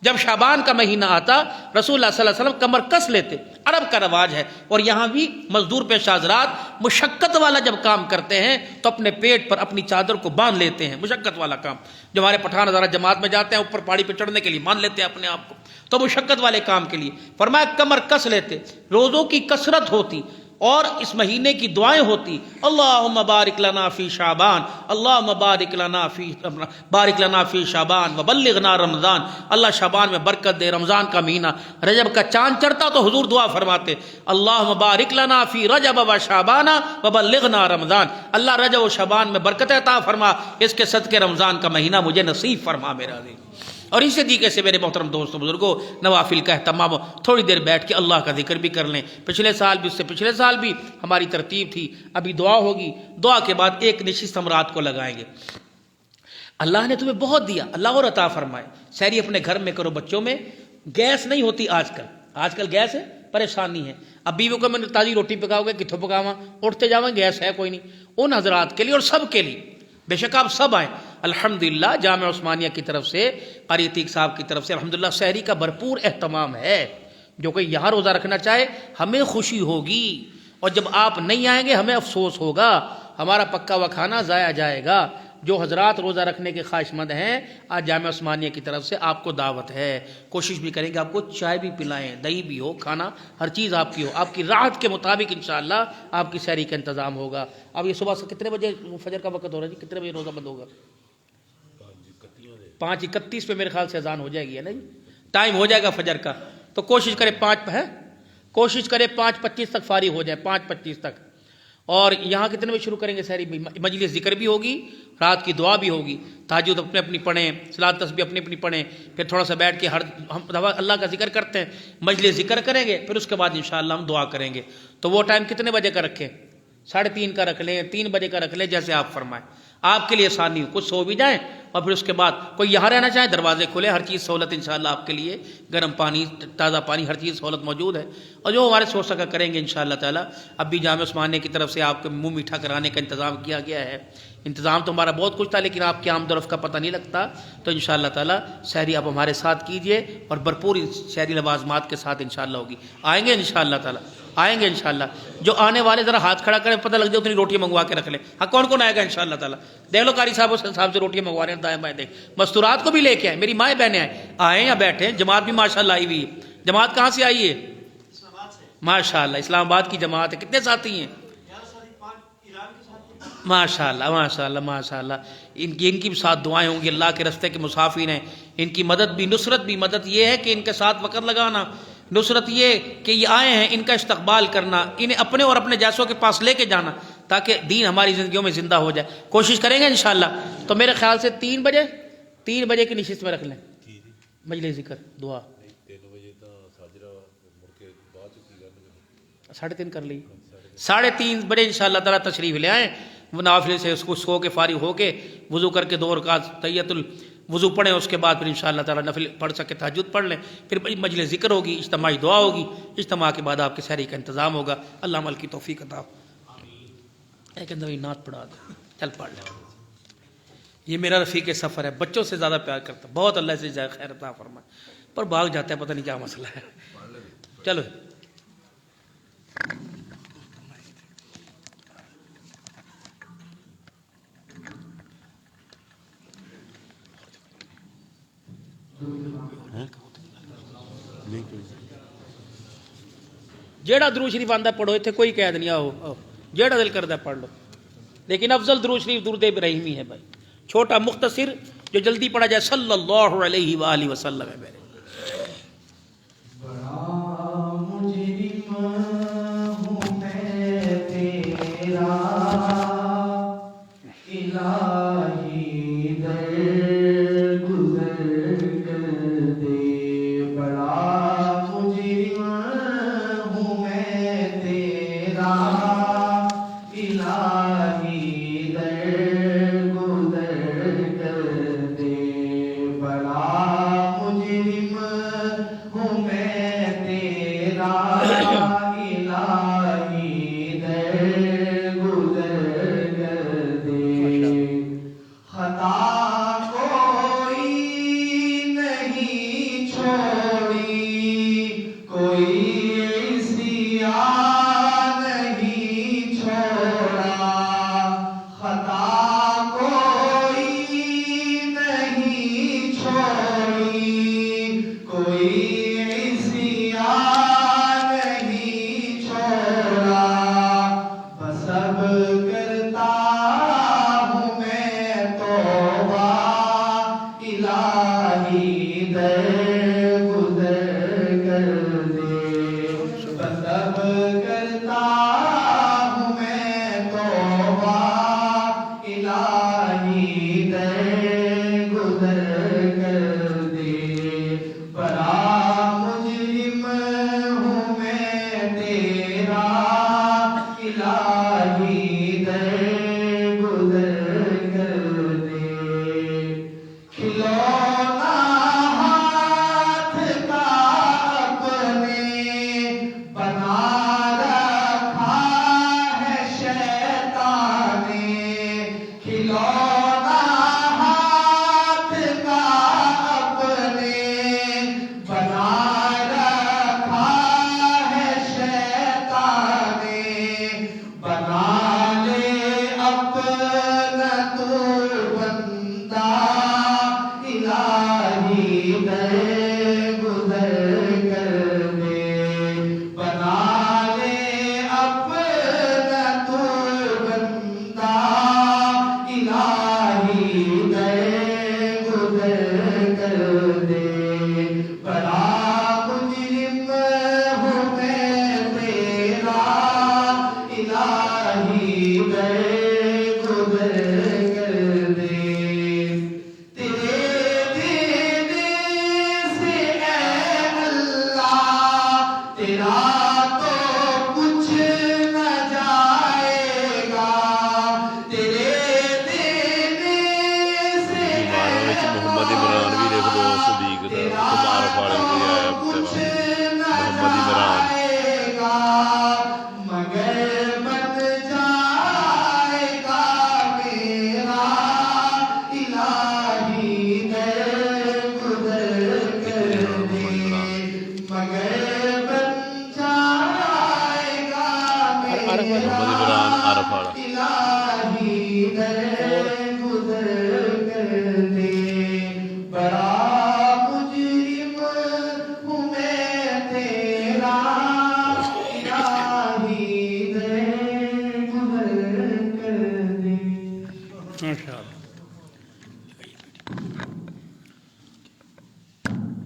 جب شعبان کا مہینہ آتا رسول اللہ صلی اللہ علیہ وسلم کمر کس لیتے. عرب کا رواج ہے اور یہاں بھی مزدور پیش حضرات مشقت والا جب کام کرتے ہیں تو اپنے پیٹ پر اپنی چادر کو باندھ لیتے ہیں. مشقت والا کام جو ہمارے پٹھان حضرات جماعت میں جاتے ہیں اوپر پہاڑی پہ چڑھنے کے لیے باندھ لیتے ہیں اپنے آپ کو تو مشقت والے کام کے لیے فرمایا کمر کس لیتے. روزوں کی کثرت ہوتی اور اس مہینے کی دعائیں ہوتی اللہم بارک لنا فی شعبان اللہم بارک لنا فی شعبان وبلغنا رمضان. اللہ شعبان میں برکت دے رمضان کا مہینہ رجب کا چاند چڑھتا تو حضور دعا فرماتے اللہم بارک لنا فی رجب و شعبان وبلغنا رمضان. اللہ رجب و شعبان میں برکت عطا فرما اس کے صدقے رمضان کا مہینہ مجھے نصیب فرما میرا عزیز. اور اسی طریقے سے میرے محترم دوستوں بزرگوں نوافل کا اہتمام تھوڑی دیر بیٹھ کے اللہ کا ذکر بھی کر لیں. پچھلے سال بھی اس سے پچھلے سال بھی ہماری ترتیب تھی. ابھی دعا ہوگی دعا کے بعد ایک نشست ہم رات کو لگائیں گے. اللہ نے تمہیں بہت دیا اللہ اور عطا فرمائے. سحری اپنے گھر میں کرو. بچوں میں گیس نہیں ہوتی آج کل گیس ہے پریشانی ہے. اب بیوی کو میں تازی روٹی پکاؤ گے کتوں پکاواں اٹھتے جاواں گیس ہے کوئی نہیں. ان حضرات کے لیے اور سب کے لیے بے شک آپ سب آئیں. الحمدللہ جامعہ عثمانیہ کی طرف سے قاری عتیق صاحب کی طرف سے الحمدللہ سحری کا بھرپور اہتمام ہے. جو کوئی یہاں روزہ رکھنا چاہے ہمیں خوشی ہوگی اور جب آپ نہیں آئیں گے ہمیں افسوس ہوگا. ہمارا پکا ہوا کھانا ضائع جائے گا. جو حضرات روزہ رکھنے کے خواہش مند ہیں آج جامعہ عثمانیہ کی طرف سے آپ کو دعوت ہے. کوشش بھی کریں گے آپ کو چائے بھی پلائیں دہی بھی ہو کھانا ہر چیز آپ کی ہو. آپ کی راحت کے مطابق انشاءاللہ آپ کی سحری کا انتظام ہوگا. اب یہ صبح سے کتنے بجے فجر کا وقت ہو رہا ہے جی کتنے بجے روزہ بند ہوگا؟ 5:31 پہ میرے خیال سے اذان ہو جائے گی ہے نا جی. ٹائم ہو جائے گا فجر کا تو کوشش کرے 5:25 تک فارغ ہو جائے 5:25 تک. اور یہاں کتنے بجے شروع کریں گے سحری؟ مجلس ذکر بھی ہوگی رات کی دعا بھی ہوگی. تہجد اپنے اپنی پڑھیں صلاۃ تسبیح اپنی اپنی پڑھیں. پھر تھوڑا سا بیٹھ کے ہم اللہ کا ذکر کرتے ہیں مجلس ذکر کریں گے. پھر اس کے بعد انشاءاللہ ہم دعا کریں گے. تو وہ ٹائم کتنے بجے کا رکھیں؟ 3:30 کا رکھ لیں 3 بجے کا رکھ لیں جیسے آپ فرمائیں. آپ کے لیے آسانی ہو کچھ سو بھی جائیں اور پھر اس کے بعد کوئی یہاں رہنا چاہے دروازے کھلے ہر چیز سہولت انشاءاللہ آپ کے لیے گرم پانی تازہ پانی ہر چیز سہولت موجود ہے. اور جو ہمارے سو سکا کریں گے انشاءاللہ تعالیٰ. اب بھی جامعہ عثمانیہ کی طرف سے آپ کو منہ میٹھا کرانے کا انتظام کیا گیا ہے. انتظام تو ہمارا بہت کچھ تھا لیکن آپ کی آمد و رفت کا پتہ نہیں لگتا. تو انشاءاللہ تعالیٰ سحری آپ ہمارے ساتھ کیجئے اور بھرپور سحری لوازمات کے ساتھ انشاءاللہ ہوگی. آئیں گے انشاءاللہ تعالیٰ آئیں گے انشاءاللہ. جو آنے والے ذرا ہاتھ کھڑا کریں پتہ لگ جائے اتنی روٹیاں منگوا کے رکھ لیں. ہاں کون کون آئے گا انشاءاللہ تعالیٰ؟ دیکھ لو قاری صاحب سے روٹیاں منگوا رہے ہیں دائیں بائیں دیکھ. مستورات کو بھی لے کے آئیں میری مائیں بہنیں آئیں یا بیٹھیں. جماعت بھی ماشاءاللہ آئی ہوئی ہے. جماعت کہاں سے آئی ہے؟ ماشاءاللہ اسلام آباد کی جماعت ہے. کتنے ساتھی ہیں؟ ماشاءاللہ ماشاءاللہ ماشاءاللہ. ان کی بھی ساتھ دعائیں ہوں گی. اللہ کے راستے کے مسافر ہیں. ان کی مدد بھی نصرت بھی. مدد یہ ہے کہ ان کے ساتھ وقت لگانا. نصرت یہ کہ یہ آئے ہیں ان کا استقبال کرنا انہیں اپنے اور اپنے جیسوں کے پاس لے کے جانا تاکہ دین ہماری زندگیوں میں زندہ ہو جائے. کوشش کریں گے انشاءاللہ. تو میرے خیال سے 3 بجے کی نشست میں رکھ لیں مجلس ذکر دعا. 3:30 کر لی 3:30 بجے انشاءاللہ تعالیٰ تشریف لے آئیں. وہ نافلے سے اس کو سو کے فارغ ہو کے وضو کر کے 2 رکعت تحیۃ الوضو پڑھیں. اس کے بعد پھر انشاءاللہ تعالیٰ نفل پڑھ سکے تہجد پڑھ لیں. پھر مجلس ذکر ہوگی اجتماعی دعا ہوگی. اجتماع کے بعد آپ کی سحری کا انتظام ہوگا. اللہ عمل کی توفیق عطا. ایک اندر نعت پڑھا دے چل پڑھ لیں. یہ میرا رفیق سفر ہے. بچوں سے زیادہ پیار کرتا بہت. اللہ سے جائے خیر عطا فرمائے پر بھاگ جاتا ہے پتہ نہیں کیا مسئلہ ہے. چلو جیڑا درود شریف آندا پڑھو اتنے کوئی قید نہیں. آؤ جیڑا دل کرتا پڑھ لو لیکن افضل درود شریف درود ابراہیمی ہے بھائی. چھوٹا مختصر جو جلدی پڑھا جائے صلی اللہ علیہ وآلہ وسلم ہے میرے.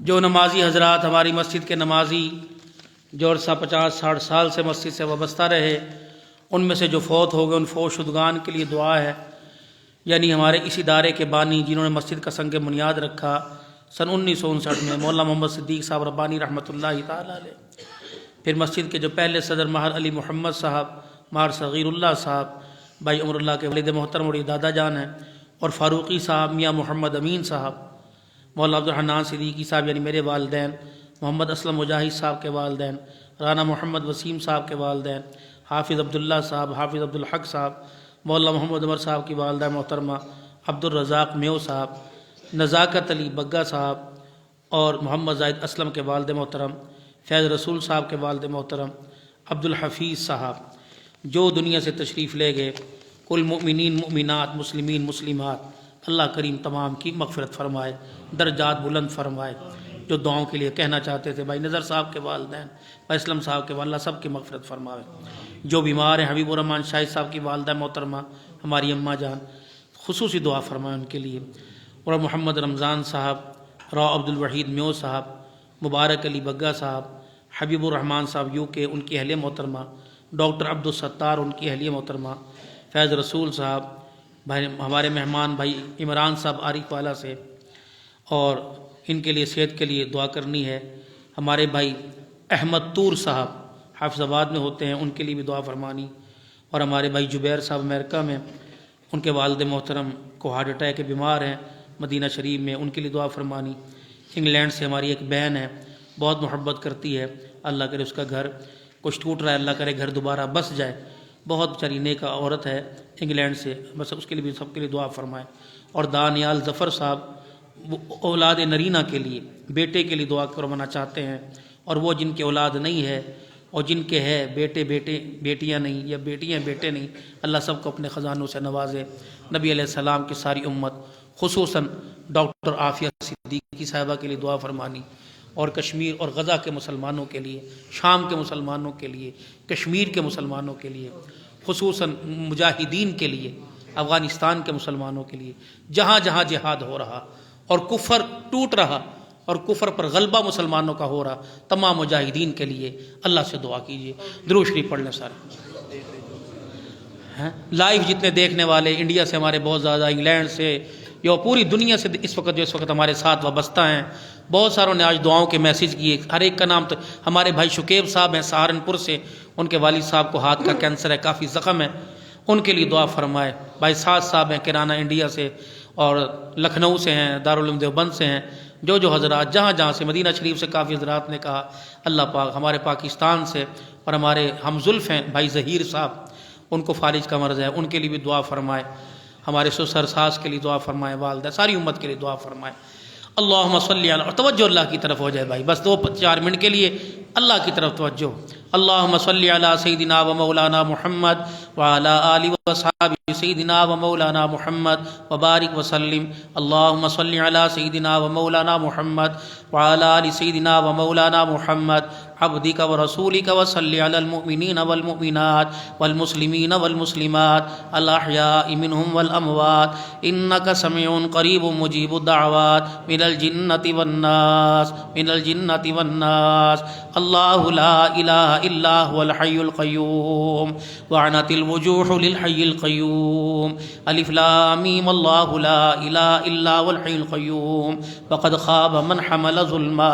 جو نمازی حضرات ہماری مسجد کے نمازی جو عرصہ 50-60 سال سے مسجد سے وابستہ رہے، ان میں سے جو فوت ہو گئے ان فوت شدگان کے لیے دعا ہے. یعنی ہمارے اس ادارے کے بانی جنہوں نے مسجد کا سنگ بنیاد رکھا سن 1959 میں، مولانا محمد صدیق صاحب ربانی رحمۃ اللہ تعالیٰ علیہ. پھر مسجد کے جو پہلے صدر ماہر علی محمد صاحب، ماہر صغیر اللہ صاحب، بھائی عمر اللہ کے والد محترم اور دادا جان ہیں، اور فاروقی صاحب، میاں محمد امین صاحب، مولانا عبدالحنان صدیقی صاحب یعنی میرے والدین، محمد اسلم مجاہد صاحب کے والدین، رانا محمد وسیم صاحب کے والدین، حافظ عبداللہ صاحب، حافظ عبدالحق صاحب، مولانا محمد عمر صاحب کی والدہ محترمہ عبدالرزاق میو صاحب، نزاکت علی بگا صاحب، اور محمد زاہد اسلم کے والد محترم، فیض رسول صاحب کے والد محترم عبدالحفیظ صاحب، جو دنیا سے تشریف لے گئے، کل مؤمنین مؤمنات، مسلمین مسلمات، اللہ کریم تمام کی مغفرت فرمائے، درجات بلند فرمائے. جو دعاؤں کے لیے کہنا چاہتے تھے، بھائی نظر صاحب کے والدین، بھائی اسلم صاحب کے والدہ، سب کی مغفرت فرمائے. جو بیمار ہیں، حبیب الرحمان شاہد صاحب کی والدہ محترمہ، ہماری اماں جان، خصوصی دعا فرمائے ان کے لیے. اور محمد رمضان صاحب، راؤ عبد الوحید میو صاحب، مبارک علی بگا صاحب، حبیب الرحمان صاحب UK ان کی اہلیہ محترمہ، ڈاکٹر عبدالستار ان کی اہلیہ محترمہ، فیض رسول صاحب، بھائی ہمارے مہمان بھائی عمران صاحب عارف والا سے، اور ان کے لیے صحت کے لیے دعا کرنی ہے۔ ہمارے بھائی احمد طور صاحب حافظ آباد میں ہوتے ہیں، ان کے لیے بھی دعا فرمانی، اور ہمارے بھائی جبیر صاحب امریکہ میں، ان کے والد محترم کو ہارٹ اٹیک کے بیمار ہیں مدینہ شریف میں، ان کے لیے دعا فرمانی۔ انگلینڈ سے ہماری ایک بہن ہے، بہت محبت کرتی ہے، اللہ کرے اس کا گھر کچھ ٹوٹ رہا ہے، اللہ کرے گھر دوبارہ بس جائے، بہت بیچاری نیک عورت ہے انگلینڈ سے، بس اس کے لیے بھی سب کے لیے دعا فرمائے۔ اور دانیال ظفر صاحب وہ اولاد نرینہ کے لیے، بیٹے کے لیے دعا کروانا چاہتے ہیں، اور وہ جن کے اولاد نہیں ہے اور جن کے ہے بیٹیاں نہیں، یا بیٹیاں بیٹے نہیں، اللہ سب کو اپنے خزانوں سے نوازے۔ نبی علیہ السلام کی ساری امت، خصوصاً ڈاکٹر عافیہ صدیقی صاحبہ کے لیے دعا فرمانی، اور کشمیر اور غزہ کے مسلمانوں کے لیے، شام کے مسلمانوں کے لیے، کشمیر کے مسلمانوں کے لیے، خصوصاً مجاہدین کے لیے، افغانستان کے مسلمانوں کے لیے، جہاں جہاں جہاد ہو رہا اور کفر ٹوٹ رہا اور کفر پر غلبہ مسلمانوں کا ہو رہا، تمام مجاہدین کے لیے اللہ سے دعا کیجیے۔ درود شریف پڑھ لیں سارے۔ لائیو جتنے دیکھنے والے، انڈیا سے ہمارے بہت زیادہ، انگلینڈ سے، یا پوری دنیا سے اس وقت ہمارے ساتھ وابستہ ہیں، بہت ساروں نے آج دعاؤں کے میسیج کیے، ہر ایک کا نام تو ہمارے بھائی شکیب صاحب ہیں سہارنپور سے، ان کے والد صاحب کو ہاتھ کا کینسر ہے، کافی زخم ہے، ان کے لیے دعا فرمائے۔ بھائی سعد صاحب ہیں کرانا انڈیا سے، اور لکھنؤ سے ہیں، دارالعلوم دیوبند سے ہیں، جو حضرات جہاں جہاں سے، مدینہ شریف سے کافی حضرات نے کہا، اللہ پاک ہمارے پاکستان سے، اور ہمارے ہم زلف ہیں بھائی ظہیر صاحب، ان کو فالج کا مرض ہے، ان کے لیے بھی دعا فرمائے، ہمارے سسر ساس کے لیے دعا فرمائے، والدہ ساری امت کے لیے دعا فرمائے۔ اللہم صلی علی، توجہ اللہ کی طرف ہو جائے بھائی، بس 2-4 منٹ کے لیے اللہ کی طرف توجہ۔ اللہم صلی علی سیدنا و مولانا محمد وعلی آلہ وصحبہ سیدنا و مولانا محمد وبارک وسلم۔ اللہم صلی علی سیدنا و مولانا محمد وعلی آلہ سیدنا و مولانا محمد عبدک و رسولک، وصلی علی المؤمنین والمؤمنات والمسلمین والمسلمات الاحیاء منہم والاموات انک سمیع قریب مجیب الدعوات من الجنۃ والناس، من الجنۃ والناس۔ اللہ لا الہ الا هو الحی القیوم وعنت الوجوہ للحی القیوم، الف لام میم، اللہ لا الہ الا هو الحی القیوم وقد خاب من حمل ظلما،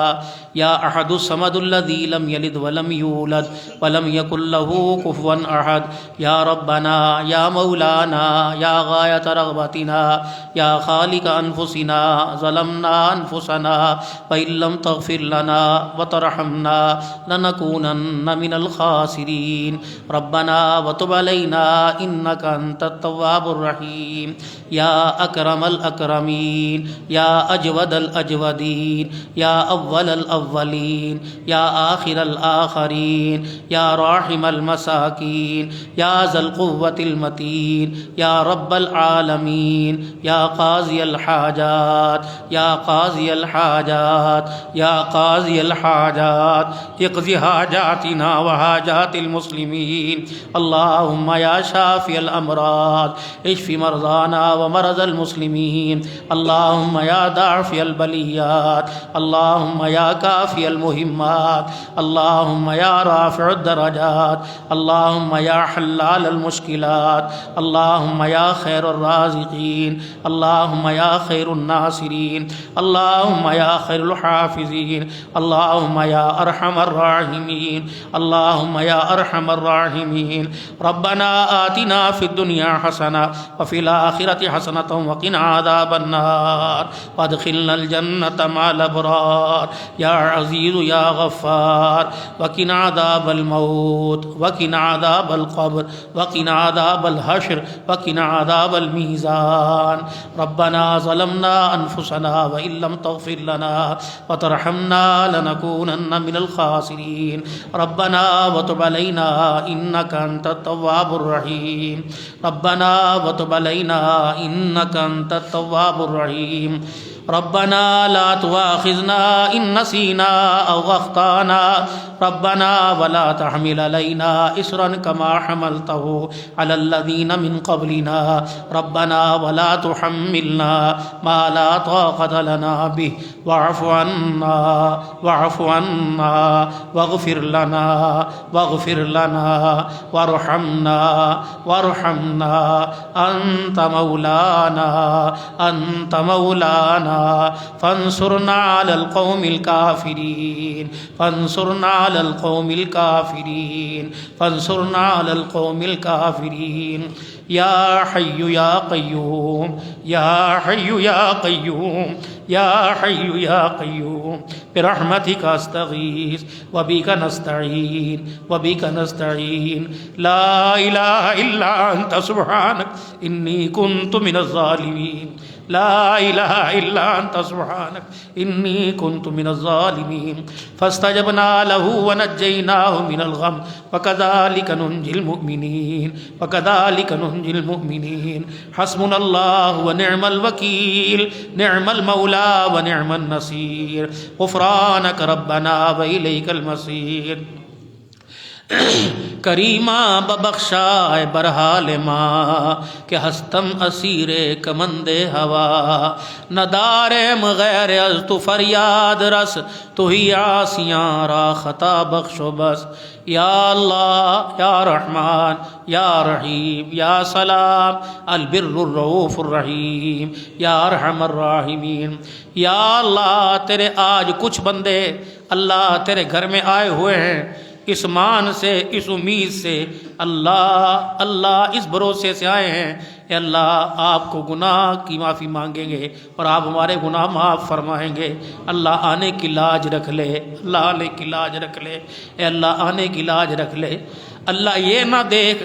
یا احد الصمد الذی لم یلد ولم یولد ولم یکن له کفوا احد، یا ربنا یا مولانا یا غایۃ رغبتنا یا خالق انفسنا ظلمنا انفسنا وان لم تغفر لنا وترحمنا لنکونن من الخاسرین، ربنا وتب علینا انک انت التواب الرحیم، یا اکرم الاکرمین، یا اجود الاجودین، یا اول الاولین، یا آخر الآخرین، یا راحم المساکین، یا ذا القوة المتین، یا رب العالمین، یا قاضی الحاجات، یا قاضی الحاجات، یا قاضی الحاجات، اقضی حاجاتنا وحاجات المسلمین، اللہم یا شافی الامراض اشف مرضانا ومرض المسلمین، اللہم یا دافع البلیات، اللہم یا کافی المہمات، اللہم یا رافع الدرجات، اللہم یا حلال المشکلات، اللہم یا خیر الرازقین، اللہم یا خیر الناصرین، اللہم یا خیر الحافظین، اللہم یا ارحم الراحمین، اللہم یا ارحم الراحمین، ربنا آتنا فی الدنیا حسنہ وفی الآخرۃ حسنۃ وقنا عذاب النار وادخلنا الجنۃ مع الابرار، یا عزیز یا غفار، وقنا عذاب الموت، وقنا عذاب القبر، وقنا عذاب الحشر، وقنا عذاب الميزان، ربنا ظلمنا انفسنا وان لم تغفر لنا وترحمنا لنكونن من الخاسرین، ربنا وتب علینا انک انت التواب الرحیم، ربنا وتب علینا انک انت التواب الرحیم، ربنا لا تؤاخذنا ان نسینا او اخطانا ربنا ولا تحمل علينا إصرا كما حملته على الذين من قبلنا ربنا ولا تحملنا ما لا طاقة لنا به واعف عنا واغفر لنا وارحمنا أنت مولانا فانصرنا على القوم الكافرين يا حي يا قيوم برحمتك استغيث وبك نستعين لا إله إلا أنت سبحانك إني كنت من الظالمين فاستجبنا له ونجيناه من الغم وكذلك ننجي المؤمنين حسبنا الله ونعم الوكيل نعم المولى ونعم النصير غفرانك ربنا وإليك المصير کریماں ببخشائے برحال ماں کہ ہستم اسیر کمند ہوا ندارم غیر از تو فریاد رس تو ہی آسیاں را خطا بخش و بس یا اللہ یا رحمان یا رحیم یا سلام البر الرؤوف الرحیم یا ارحم الراحمین یا اللہ تیرے آج کچھ بندے اللہ تیرے گھر میں آئے ہوئے ہیں اس مان سے اس امید سے اللہ اس بھروسے سے آئے ہیں اے اللہ آپ کو گناہ کی معافی مانگیں گے اور آپ ہمارے گناہ معاف فرمائیں گے اللہ آنے کی لاج رکھ لے اے اللہ آنے کی لاج رکھ لے اللہ یہ نہ دیکھ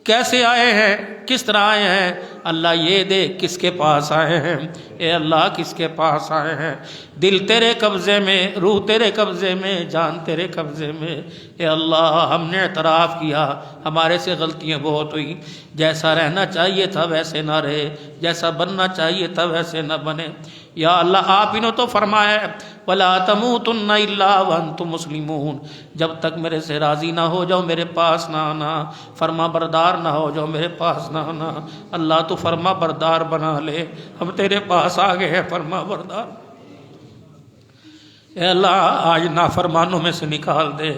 کیسے آئے ہیں کس طرح آئے ہیں اللہ یہ دیکھ کس کے پاس آئے ہیں اے اللہ کس کے پاس آئے ہیں دل تیرے قبضے میں روح تیرے قبضے میں جان تیرے قبضے میں اے اللہ ہم نے اعتراف کیا ہمارے سے غلطیاں بہت ہوئی جیسا رہنا چاہیے تھا ویسے نہ رہے جیسا بننا چاہیے تھا ویسے نہ بنے یا اللہ آپ ہی نے تو فرمایا ہے وَلَا تَمُوتُنَّ إِلَّا وَأَنْتُمْ مُسْلِمُونَ جب تک میرے سے راضی نہ ہو جاؤ میرے پاس نہ آنا فرما بردار نہ ہو جاؤ میرے پاس نہ آنا اللہ تو فرما بردار بنا لے ہم تیرے پاس آ گئے ہیں فرما بردار اے اللہ آج نافرمانوں میں سے نکال دے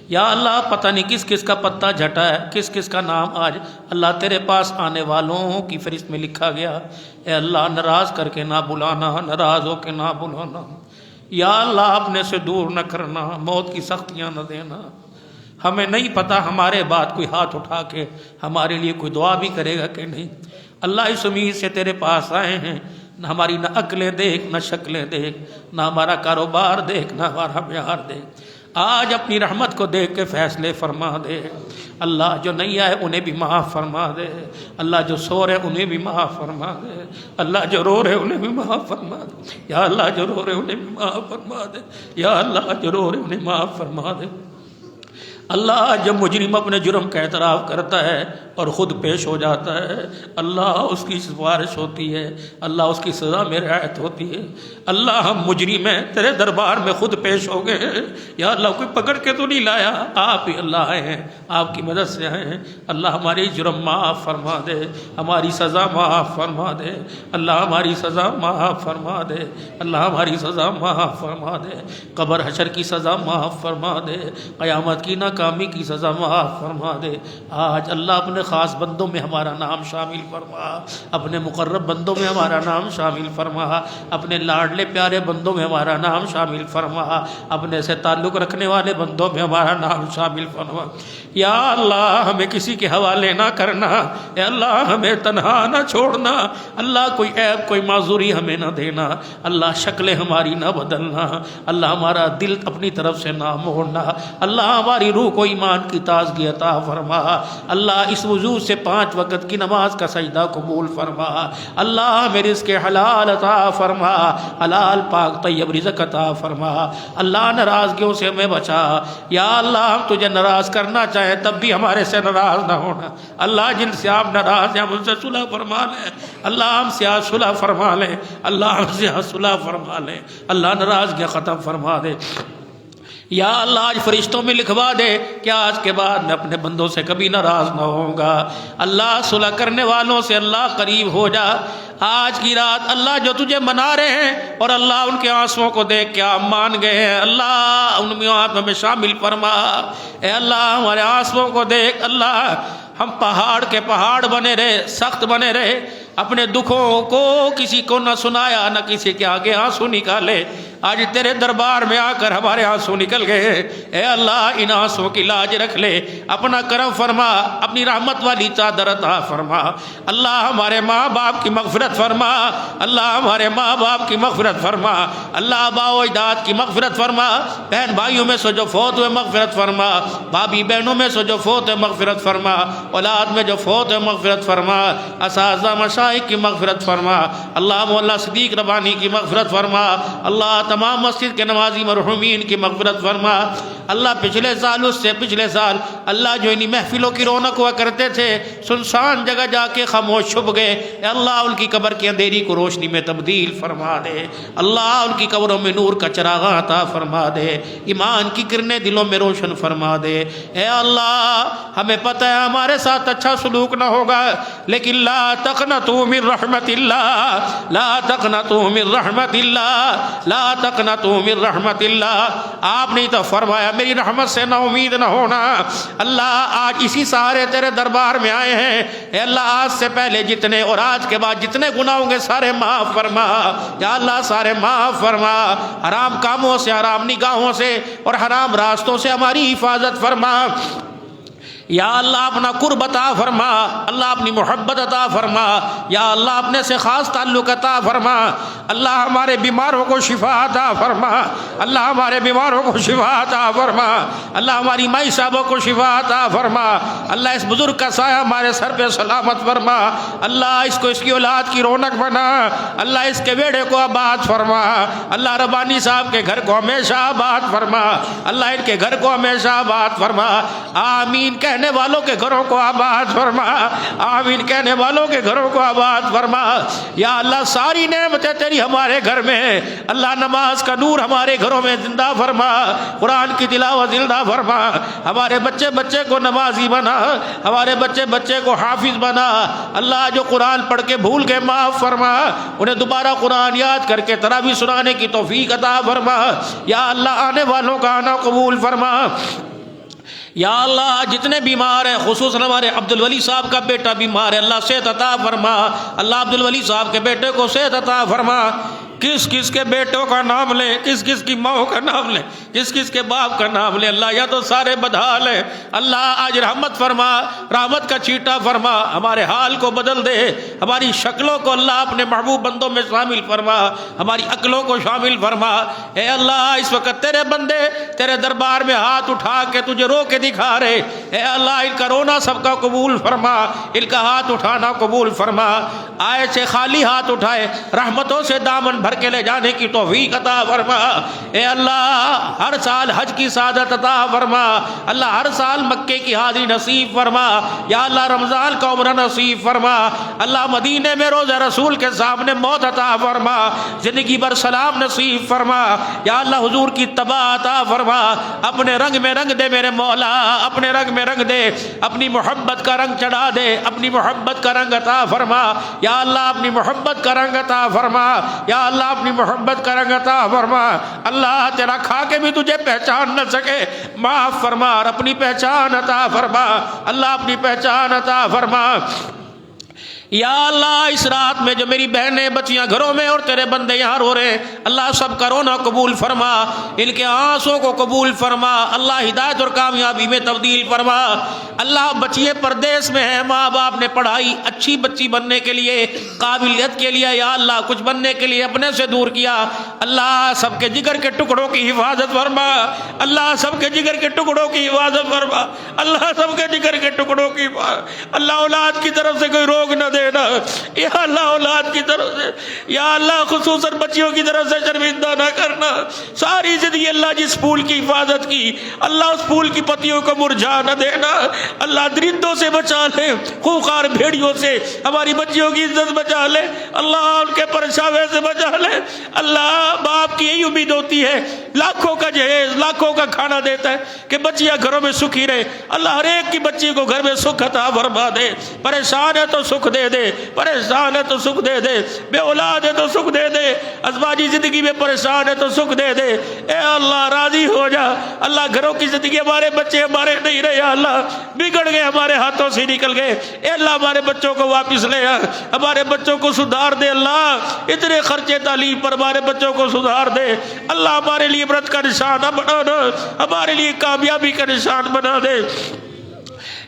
یا اللہ پتہ نہیں کس کس کا پتہ جھٹا ہے کس کس کا نام آج اللہ تیرے پاس آنے والوں کی فہرست میں لکھا گیا اے اللہ ناراض کر کے نہ بلانا ناراض ہو کے نہ بلانا یا اللہ اپنے سے دور نہ کرنا موت کی سختیاں نہ دینا ہمیں نہیں پتہ ہمارے بعد کوئی ہاتھ اٹھا کے ہمارے لیے کوئی دعا بھی کرے گا کہ نہیں اللہ اس امید سے تیرے پاس آئے ہیں نہ ہماری نہ عقلیں دیکھ نہ شکلیں دیکھ نہ ہمارا کاروبار دیکھ نہ ہمارا معیار دیکھ آج اپنی رحمت کو دیکھ کے فیصلے فرما دے اللہ جو نہیں آئے انہیں بھی معاف فرما دے اللہ جو سو رہے انہیں بھی معاف فرما دے اللہ جو رو رہے انہیں بھی معاف فرما دے یا اللہ جو رو رہے انہیں بھی معاف فرما دے یا اللہ جو رو رہے انہیں معاف فرما دے اللہ جب مجرم اپنے جرم کا اعتراف کرتا ہے اور خود پیش ہو جاتا ہے اللہ اس کی سفارش ہوتی ہے اللہ اس کی سزا میں رعایت ہوتی ہے اللہ ہم مجرم ہیں تیرے دربار میں خود پیش ہو گئے ہیں یا اللہ کوئی پکڑ کے تو نہیں لایا آپ ہی اللہ آئے ہیں آپ کی مدد سے آئے ہیں اللہ ہماری جرم معاف فرما دے ہماری سزا معاف فرما دے اللہ ہماری سزا معاف فرما دے اللہ ہماری سزا معاف فرما دے قبر حشر کی سزا معاف فرما دے قیامت کی ناکامی کی سزا معاف فرما دے آج اللہ اپنے خاص بندوں میں ہمارا نام شامل فرما اپنے مقرب بندوں میں ہمارا نام شامل فرما اپنے لاڈلے پیارے بندوں میں ہمارا نام شامل فرما اپنے سے تعلق رکھنے والے بندوں میں ہمارا نام شامل فرما یا اللہ ہمیں کسی کے حوالے نہ کرنا اے اللہ ہمیں تنہا نہ چھوڑنا اللہ کوئی عیب کوئی معذوری ہمیں نہ دینا اللہ شکلیں ہماری نہ بدلنا اللہ ہمارا دل اپنی طرف سے نہ موڑنا اللہ ہماری روح کو ایمان کی تازگی عطا فرما اللہ اس وضو سے 5 وقت کی نماز کا سجدہ قبول فرما اللہ ہمیں رزق حلال عطا فرما حلال پاک طیب رزق عطا فرما اللہ ناراضگیوں سے ہمیں بچا یا اللہ ہم تجھے ناراض کرنا چاہیں تب بھی ہمارے سے ناراض نہ ہونا اللہ جن سے آپ ناراض ہیں ہم ان سے صلح فرما لیں اللہ ہم سے آج صلح فرما لیں اللہ ہم سے صلح فرما لیں اللہ ناراضگیاں ختم فرما دے یا اللہ آج فرشتوں میں لکھوا دے کہ آج کے بعد میں اپنے بندوں سے کبھی ناراض نہ ہوں گا۔ اللہ صلح کرنے والوں سے اللہ قریب ہو جا۔ آج کی رات اللہ جو تجھے منا رہے ہیں اور اللہ ان کے آنسوؤں کو دیکھ کے آپ مان گئے ہیں، اللہ ان میں آپ ہمیں شامل فرما۔ اے اللہ ہمارے آنسوؤں کو دیکھ، اللہ ہم پہاڑ کے پہاڑ بنے رہے، سخت بنے رہے، اپنے دکھوں کو کسی کو نہ سنایا، نہ کسی کے آگے آنسو نکالے۔ آج تیرے دربار میں آ کر ہمارے آنسو نکل گئے، اے اللہ ان آنسوؤں کی لاج رکھ لے، اپنا کرم فرما، اپنی رحمت والی چادر عطا فرما۔ اللہ ہمارے ماں باپ کی مغفرت فرما، اللہ ہمارے ماں باپ کی مغفرت فرما، اللہ آبا و اجداد کی مغفرت فرما، بہن بھائیوں میں سے جو فوت ہوئے مغفرت فرما، بھابھی بہنوں میں سے جو فوت ہوئے مغفرت فرما، اولاد میں جو فوت ہوئے مغفرت فرما، اساتذہ مشائخ کی مغفرت فرما، اللہ مولانا صدیق ربانی کی مغفرت فرما، اللہ تمام مسجد کے نمازی مرحومین کی مغفرت فرما۔ اللہ پچھلے سال اس سے پچھلے سال اللہ جو انہی محفلوں کی رونق ہوا کرتے تھے سنسان جگہ جا کے خاموش چھپ گئے، اے اللہ ان کی قبر کی اندھیری کو روشنی میں تبدیل فرما دے، اللہ ان کی قبروں میں نور کا چراغ عطا فرما دے، ایمان کی کرنیں دلوں میں روشن فرما دے۔ اے اللہ ہمیں پتہ ہے ہمارے ساتھ اچھا سلوک نہ ہوگا، لیکن لا تقنطوا من رحمت اللہ، لا تقنطوا من رحمت اللہ، لا تقنطوا من رحمت اللہ۔ آپ نے تو فرمایا میری رحمت سے نا امید نہ ہونا۔ اللہ آج اسی سہارے تیرے دربار میں آئے ہیں، اے اللہ آج سے پہلے جتنے اور آج کے بعد جتنے گناہ ہوں گے سارے معاف فرما، یا اللہ سارے معاف فرما، حرام کاموں سے، حرام نگاہوں سے اور حرام راستوں سے ہماری حفاظت فرما۔ یا اللہ اپنا قرب عطا فرما، اللہ اپنی محبت عطا فرما، یا اللہ اپنے سے خاص تعلق عطا فرما، اللہ ہمارے بیماروں کو شفا عطا فرما، اللہ ہمارے بیماروں کو شفا عطا فرما، اللہ ہماری مائی صاحبوں کو شفا عطا فرما، اللہ اس بزرگ کا سایہ ہمارے سر پہ سلامت فرما، اللہ اس کو اس کی اولاد کی رونق بنا، اللہ اس کے بیڑے کو آباد فرما، اللہ ربانی صاحب کے گھر کو ہمیشہ آباد فرما، اللہ ان کے گھر کو ہمیشہ آباد فرما، آمین کہنے والوں کے گھروں کو آباد فرما، آمین کہنے والوں کے گھروں کو آباد فرما۔ یا اللہ ساری نعمتیں تیری ہمارے گھر میں ہیں، اللہ نماز کا نور ہمارے گھروں میں زندہ فرما، قرآن کی تلاوت زندہ فرما، ہمارے بچے بچے کو نمازی بنا، ہمارے بچے بچے کو حافظ بنا، اللہ جو قرآن پڑھ کے بھول کے معاف فرما، انہیں دوبارہ قرآن یاد کر کے تراویح سنانے کی توفیق عطا فرما، یا اللہ آنے والوں کا آنا قبول فرما۔ یا اللہ جتنے بیمار ہیں خصوصاً ہمارے عبدالولی صاحب کا بیٹا بیمار ہے، اللہ صحت عطا فرما، اللہ عبدالولی صاحب کے بیٹے کو صحت عطا فرما۔ کس کس کے بیٹوں کا نام لیں، کس کس کی ماں کا نام لیں، کس کس کے باپ کا نام لیں، اللہ یا تو سارے بدحال ہیں، اللہ آج رحمت فرما، رحمت کا چھیٹا فرما، ہمارے حال کو بدل دے، ہماری شکلوں کو اللہ اپنے محبوب بندوں میں شامل فرما، ہماری عقلوں کو شامل فرما۔ اے اللہ اس وقت تیرے بندے تیرے دربار میں ہاتھ اٹھا کے تجھے رو کے دکھا رہے، اے اللہ ان کا رونا سب کا قبول فرما، ان کا ہاتھ اٹھانا قبول فرما، آئے سے خالی ہاتھ اٹھائے رحمتوں سے دامن بھر کے لے جانے کی توفیق عطا فرما۔ اے اللہ ہر سال حج کی سعادت عطا فرما، اللہ ہر سال مکے کی حاضری نصیب فرما، یا اللہ رمضان کا عمرہ نصیب فرما، اللہ مدینے میں روزہ رسول کے سامنے موت عطا فرما، زندگی بھر سلام نصیب فرما، یا اللہ حضور کی اتباع عطا فرما، اپنے رنگ میں رنگ دے میرے مولا، اپنے رنگ میں رنگ دے، اپنی محبت کا رنگ چڑھا دے، اپنی محبت کا رنگ عطا فرما، یا اللہ اپنی محبت کا رنگ عطا فرما، یا اللہ اپنی محبت کا رنگ عطا فرما، اللہ تیرا کھا کے بھی تجھے پہچان نہ سکے معاف فرما اور اپنی پہچان عطا فرما، اللہ اپنی پہچان عطا فرما۔ یا اللہ اس رات میں جو میری بہنیں بچیاں گھروں میں اور تیرے بندے یہاں رو رہے ہیں، اللہ سب کا رونا قبول فرما، ان کے آنسوں کو قبول فرما، اللہ ہدایت اور کامیابی میں تبدیل فرما۔ اللہ بچیے پردیس میں ہیں، ماں باپ نے پڑھائی اچھی بچی بننے کے لیے، قابلیت کے لیے، یا اللہ کچھ بننے کے لیے اپنے سے دور کیا، اللہ سب کے جگر کے ٹکڑوں کی حفاظت فرما، اللہ سب کے جگر کے ٹکڑوں کی حفاظت فرما، اللہ سب کے جگر کے ٹکڑوں کی، اللہ اولاد کی طرف سے کوئی روگ نہ دے، دینا یا اللہ، اولاد کی طرف سے یا اللہ خصوصاً بچیوں کی طرف سے شرمندہ نہ کرنا۔ ساری زندگی اللہ جس پھول کی حفاظت کی، اللہ اس پھول کی پتیوں کو مرجھا نہ دینا۔ اللہ درندوں سے بچا لے، خوخار بھیڑیوں سے ہماری بچیوں کی عزت بچا لے، اللہ ان کے پرچھاوے سے بچا لے۔ اللہ باپ کی یہی امید ہوتی ہے، لاکھوں کا جہیز لاکھوں کا کھانا دیتا ہے کہ بچیاں گھروں میں سکھی رہے۔ اللہ ہر ایک کی بچی کو گھر میں سکھ عطا فرما دے، پریشان ہے تو سکھ دے دے، پریشان ہے تو سکھ دے دے، بے اولاد ہے تو سکھ دے دے، ازواجی زندگی میں پریشان ہے تو سکھ دے دے۔ اے اللہ راضی ہو جا۔ اللہ گھروں کی زندگی، ہمارے بچے ہمارے نہیں رہے، اللہ بگڑ گئے، ہمارے ہاتھوں سے نکل گئے، اے اللہ ہمارے بچوں کو واپس لے آ، ہمارے بچوں کو سدھار دے۔ اللہ اتنے خرچے تعلیم پر ہمارے بچوں کو سدھار دے۔ اللہ ہمارے لیے عبرت کا نشانہ بنا، ہمارے لیے کامیابی کا نشان بنا دے۔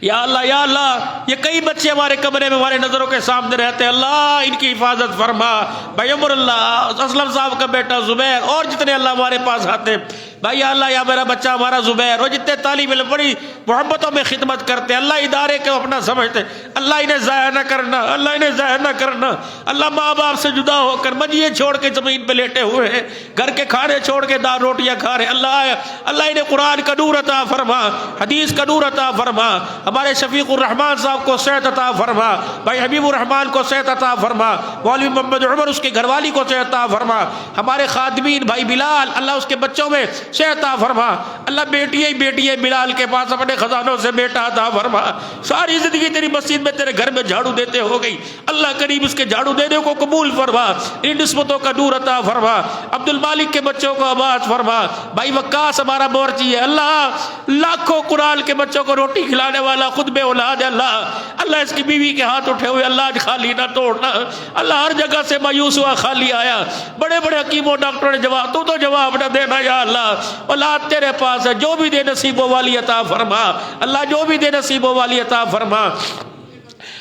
یا اللہ یہ کئی بچے ہمارے کمرے میں ہمارے نظروں کے سامنے رہتے ہیں، اللہ ان کی حفاظت فرما۔ بھائی عمر اللہ، اسلم صاحب کا بیٹا زبیر، اور جتنے اللہ ہمارے پاس آتے ہیں بھائی اللہ، یا میرا بچہ ہمارا زبیر، اور جتنے طالب علم بڑی محبتوں میں خدمت کرتے ہیں، اللہ ادارے کو اپنا سمجھتے ہیں، اللہ انہیں ضائع نہ کرنا، اللہ انہیں ضائع نہ کرنا۔ اللہ ماں باپ سے جدا ہو کر منجیے چھوڑ کے زمین پہ لیٹے ہوئے ہیں، گھر کے کھانے چھوڑ کے دال روٹیاں کھا رہے ہیں، اللہ انہیں قرآن کا نور عطا فرما، حدیث کا نور عطا فرما۔ ہمارے شفیق الرحمان صاحب کو صحت عطا فرما، بھائی حبیب الرحمان کو صحت عطا فرما، مولوی محمد عمر اس کی گھر والی کو صحت عطا فرما، ہمارے خادمین بھائی بلال اللہ اس کے بچوں میں صحت عطا فرما۔ اللہ بیٹی ہی بیٹی ہے بلال کے پاس، اپنے خزانوں سے بیٹا عطا فرما۔ ساری زندگی تیری مسجد میں تیرے گھر میں جھاڑو دیتے ہو گئی، اللہ کریم اس کے جھاڑو دینے کو قبول فرما، ان نسبتوں کا نور عطا فرما۔ عبد المالک کے بچوں کو آباد فرما، بھائی وقاص ہمارا مورچی ہے، اللہ لاکھوں قرآن کے بچوں کو روٹی کھلانے والا خود بے اولاد ہے، اللہ اس کی بیوی کے ہاتھ اٹھے ہوئے اللہ آج خالی نہ توڑنا، اللہ ہر جگہ سے مایوس ہوا خالی آیا، بڑے بڑے حکیموں ڈاکٹروں نے جواب، تو جواب نہ دینا یا اللہ، اولاد تیرے پاس ہے، جو بھی دے نصیبوں والی عطا فرما، اللہ جو بھی دے نصیبوں والی عطا فرما۔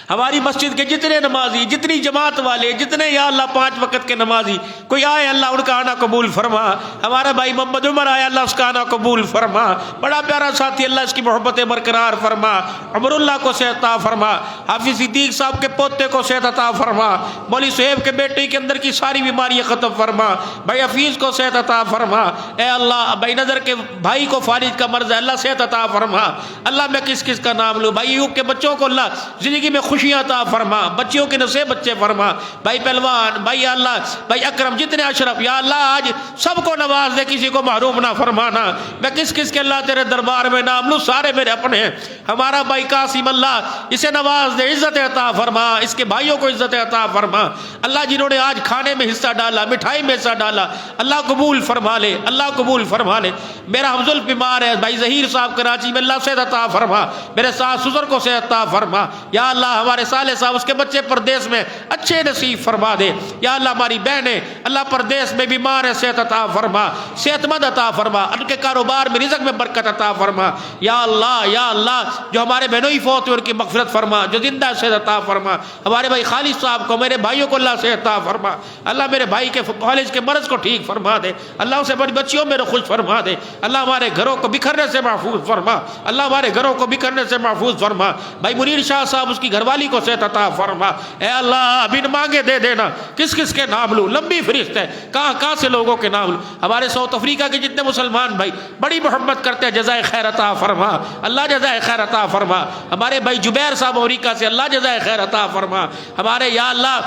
ہماری مسجد کے جتنے نمازی، جتنی جماعت والے، جتنے یا اللہ 5 وقت کے نمازی کوئی آئے اللہ ان کا آنا قبول فرما۔ ہمارا بھائی محمد عمر آیا اللہ اس کا آنا قبول فرما، بڑا پیارا ساتھی اللہ اس کی محبتیں برقرار فرما، عمر اللہ کو صحت عطا فرما، حافظ صدیق صاحب کے پوتے کو صحت عطا فرما، مولوی صہیب کے بیٹے کے اندر کی ساری بیماریاں ختم فرما، بھائی حفیظ کو صحت عطا فرما۔ اے اللہ بھائی نظر کے بھائی کو فالج کا مرض ہے اللہ صحت عطا فرما۔ اللہ میں کس کس کا نام لوں، بھائی ایوب کے بچوں کو اللہ زندگی میں خوشیاں عطا فرما، بچیوں کے نصیب بچے فرما، بھائی پہلوان، بھائی اللہ، بھائی اکرم، جتنے اشرف یا اللہ آج سب کو نواز دے، کسی کو محروم نہ فرمانا۔ میں کس کس کے اللہ تیرے دربار میں نام لوں، سارے میرے اپنے ہیں۔ ہمارا بھائی قاسم اللہ اسے نواز دے، عزت عطا فرما، اس کے بھائیوں کو عزت عطا فرما۔ اللہ جنہوں نے آج کھانے میں حصہ ڈالا، مٹھائی میں حصہ ڈالا، اللہ قبول فرما لے، اللہ قبول فرما لے۔ میرا حفظ بیمار ہے بھائی ظہیر صاحب کراچی میں، اللہ صحت عطا فرما، میرے ساس سسر کو صحت عطا فرما۔ یا اللہ ہمارے صالح صاحب اس کے بچے پردیس میں اچھے نصیب فرما دے۔ یا اللہ ہماری بہنیں اللہ پردیس میں بیمار ہے، صحت عطا فرما، صحت مند عطا فرما، ان کے کاروبار میں رزق میں برکت عطا فرما۔ یا اللہ جو ہمارے بہنوئی فوت ہوئے ان کی مغفرت فرما، جو زندہ ہے صحت عطا فرما۔ ہمارے بھائی خالد صاحب کو، میرے بھائیوں کو اللہ صحت عطا فرما۔ اللہ میرے بھائی کے خالد کے مرض کو ٹھیک فرما دے، اللہ اسے بڑی بچیوں میں خوش فرما دے۔ اللہ ہمارے گھروں کو بکھرنے سے محفوظ فرما، اللہ ہمارے گھروں کو بکھرنے سے محفوظ فرما۔ بھائی منیر شاہ صاحب اس کی گھر والی کو صحت عطا فرما۔ اے اللہ بن مانگے دے دینا، کس کس کے نام لوں، لمبی فہرست ہے، کہاں کہاں سے لوگوں کے نام لوں۔ ہمارے ساؤتھ افریقہ کے جتنے مسلمان بھائی بڑی محبت کرتے ہیں، جزائے خیر عطا فرما، اللہ جزائے خیر عطا فرما۔ ہمارے بھائی جبیر صاحب امریکہ سے، اللہ جزائے خیر عطا فرما۔ ہمارے یا اللہ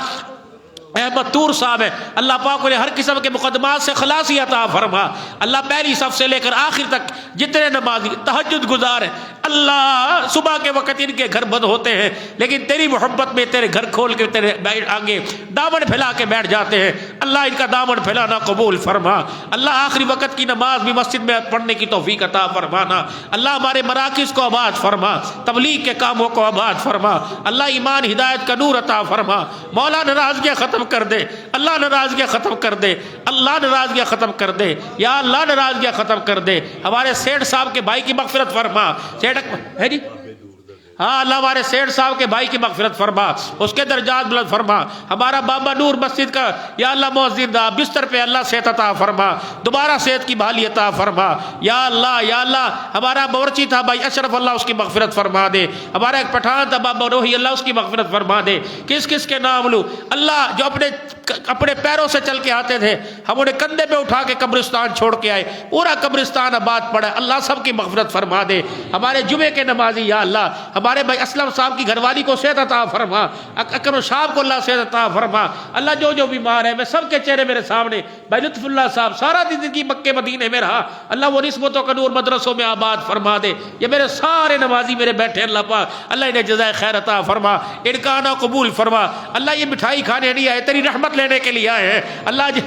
احمد تور صاحب ہے، اللہ پاک انہیں ہر قسم کے مقدمات سے خلاصی عطا فرما۔ اللہ پہلی صف سے لے کر آخر تک جتنے نمازی تہجد گزار ہیں، اللہ صبح کے وقت ان کے گھر بند ہوتے ہیں لیکن تیری محبت میں تیرے گھر کھول کے تیرے آگے دامن پھیلا کے بیٹھ جاتے ہیں، اللہ ان کا دامن پھیلانا قبول فرما۔ اللہ آخری وقت کی نماز بھی مسجد میں پڑھنے کی توفیق عطا فرمانا۔ اللہ ہمارے مراکز کو آباد فرما، تبلیغ کے کاموں کو آباد فرما۔ اللہ ایمان ہدایت کا نور عطا فرما۔ مولا ناراضگیاں ختم کر دے، اللہ ناراضگیاں ختم کر دے، اللہ ناراضگیاں ختم کر دے، یا اللہ ناراضگیاں ختم کر دے۔ ہمارے سیٹھ صاحب کے بھائی کی مغفرت فرما۔ سیٹھ ہے جی ہاں اللہ ہمارے سیٹھ صاحب کے بھائی کی مغفرت فرما، اس کے درجات بلند فرما. ہمارا بابا نور مسجد کا یا اللہ مؤذن دا بستر پہ اللہ صحت عطا فرما، دوبارہ صحت کی بحالی عطا فرما. یا اللہ ہمارا باورچی تھا بھائی اشرف، اللہ اس کی مغفرت فرما دے. ہمارا ایک پٹھان تھا بابا روحی، اللہ اس کی مغفرت فرما دے. کس کس کے نام لوں اللہ، جو اپنے پیروں سے چل کے آتے تھے، ہم انہیں کندھے پہ اٹھا کے قبرستان چھوڑ کے آئے، پورا قبرستان آباد پڑا. اللہ سب کی مغفرت فرما دے. ہمارے جمعے کے نمازی یا اللہ، ہمارے بھائی اسلم صاحب کی گھر والی کو صحت عطا فرما، اکرم صاحب کو اللہ صحت عطا فرما. اللہ جو بیمار ہے، میں سب کے چہرے میرے سامنے، بھائی لطف اللہ صاحب سارا دن زندگی مکے مدینے میں رہا، اللہ وہ نسبتوں کا نور مدرسوں میں آباد فرما دے. یہ میرے سارے نمازی میرے بیٹھے اللہ پاک، اللہ انہیں جزائے خیر عطا فرما، ان کا آنا قبول فرما. اللہ یہ مٹھائی کھانے نہیں آئے، تیری رحمت لینے کے لیے آئے ہیں اللہ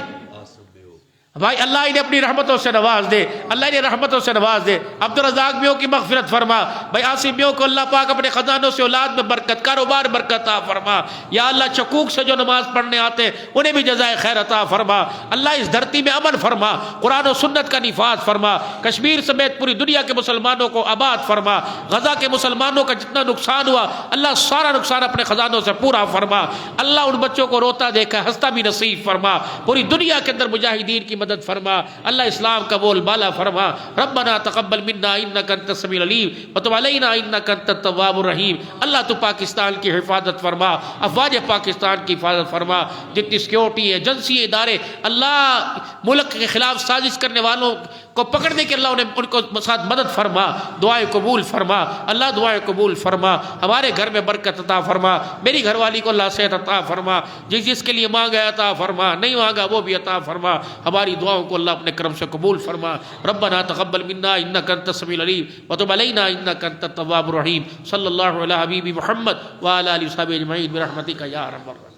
بھائی. اللہ انہیں اپنی رحمتوں سے نواز دے، اللہ انہیں رحمتوں سے نواز دے. عبدالرزاق میوں کی مغفرت فرما، بھائی عاصم میوں کو اللہ پاک اپنے خزانوں سے اولاد میں برکت، کاروبار برکت عطا فرما. یا اللہ چکوک سے جو نماز پڑھنے آتے ہیں انہیں بھی جزائے خیر عطا فرما. اللہ اس دھرتی میں امن فرما، قرآن و سنت کا نفاذ فرما. کشمیر سمیت پوری دنیا کے مسلمانوں کو آباد فرما. غزہ کے مسلمانوں کا جتنا نقصان ہوا اللہ سارا نقصان اپنے خزانوں سے پورا فرما. اللہ ان بچوں کو روتا دیکھا ہنستا بھی نصیب فرما. پوری دنیا کے اندر مجاہدین کی مدد فرما. اللہ اسلام کا بول بالا فرما. ربنا تقبل منا انک انت السمیع العلیم وتب علینا انک انت التواب الرحیم. اللہ تو پاکستان کی حفاظت فرما، افواج پاکستان کی حفاظت فرما. جتنی سیکیورٹی ایجنسی ادارے اللہ ملک کے خلاف سازش کرنے والوں کو پکڑنے کے، اللہ ان کو ساتھ مدد فرما. دعائیں قبول فرما اللہ، دعائیں قبول فرما. ہمارے گھر میں برکت عطا فرما. میری گھر والی کو اللہ صحت عطا فرما. جس کے لیے مانگا عطا فرما، نہیں مانگا وہ بھی عطا فرما. ہماری دعاؤں کو اللہ اپنے کرم سے قبول فرما. ربنا تقبل منا انک انت السمیع العلیم وتب علینا انک انت التواب الرحیم. صلی اللہ علی حبیب محمد وعلی آلہ وصحبہ اجمعین برحمتک یا ارحم الراحمین.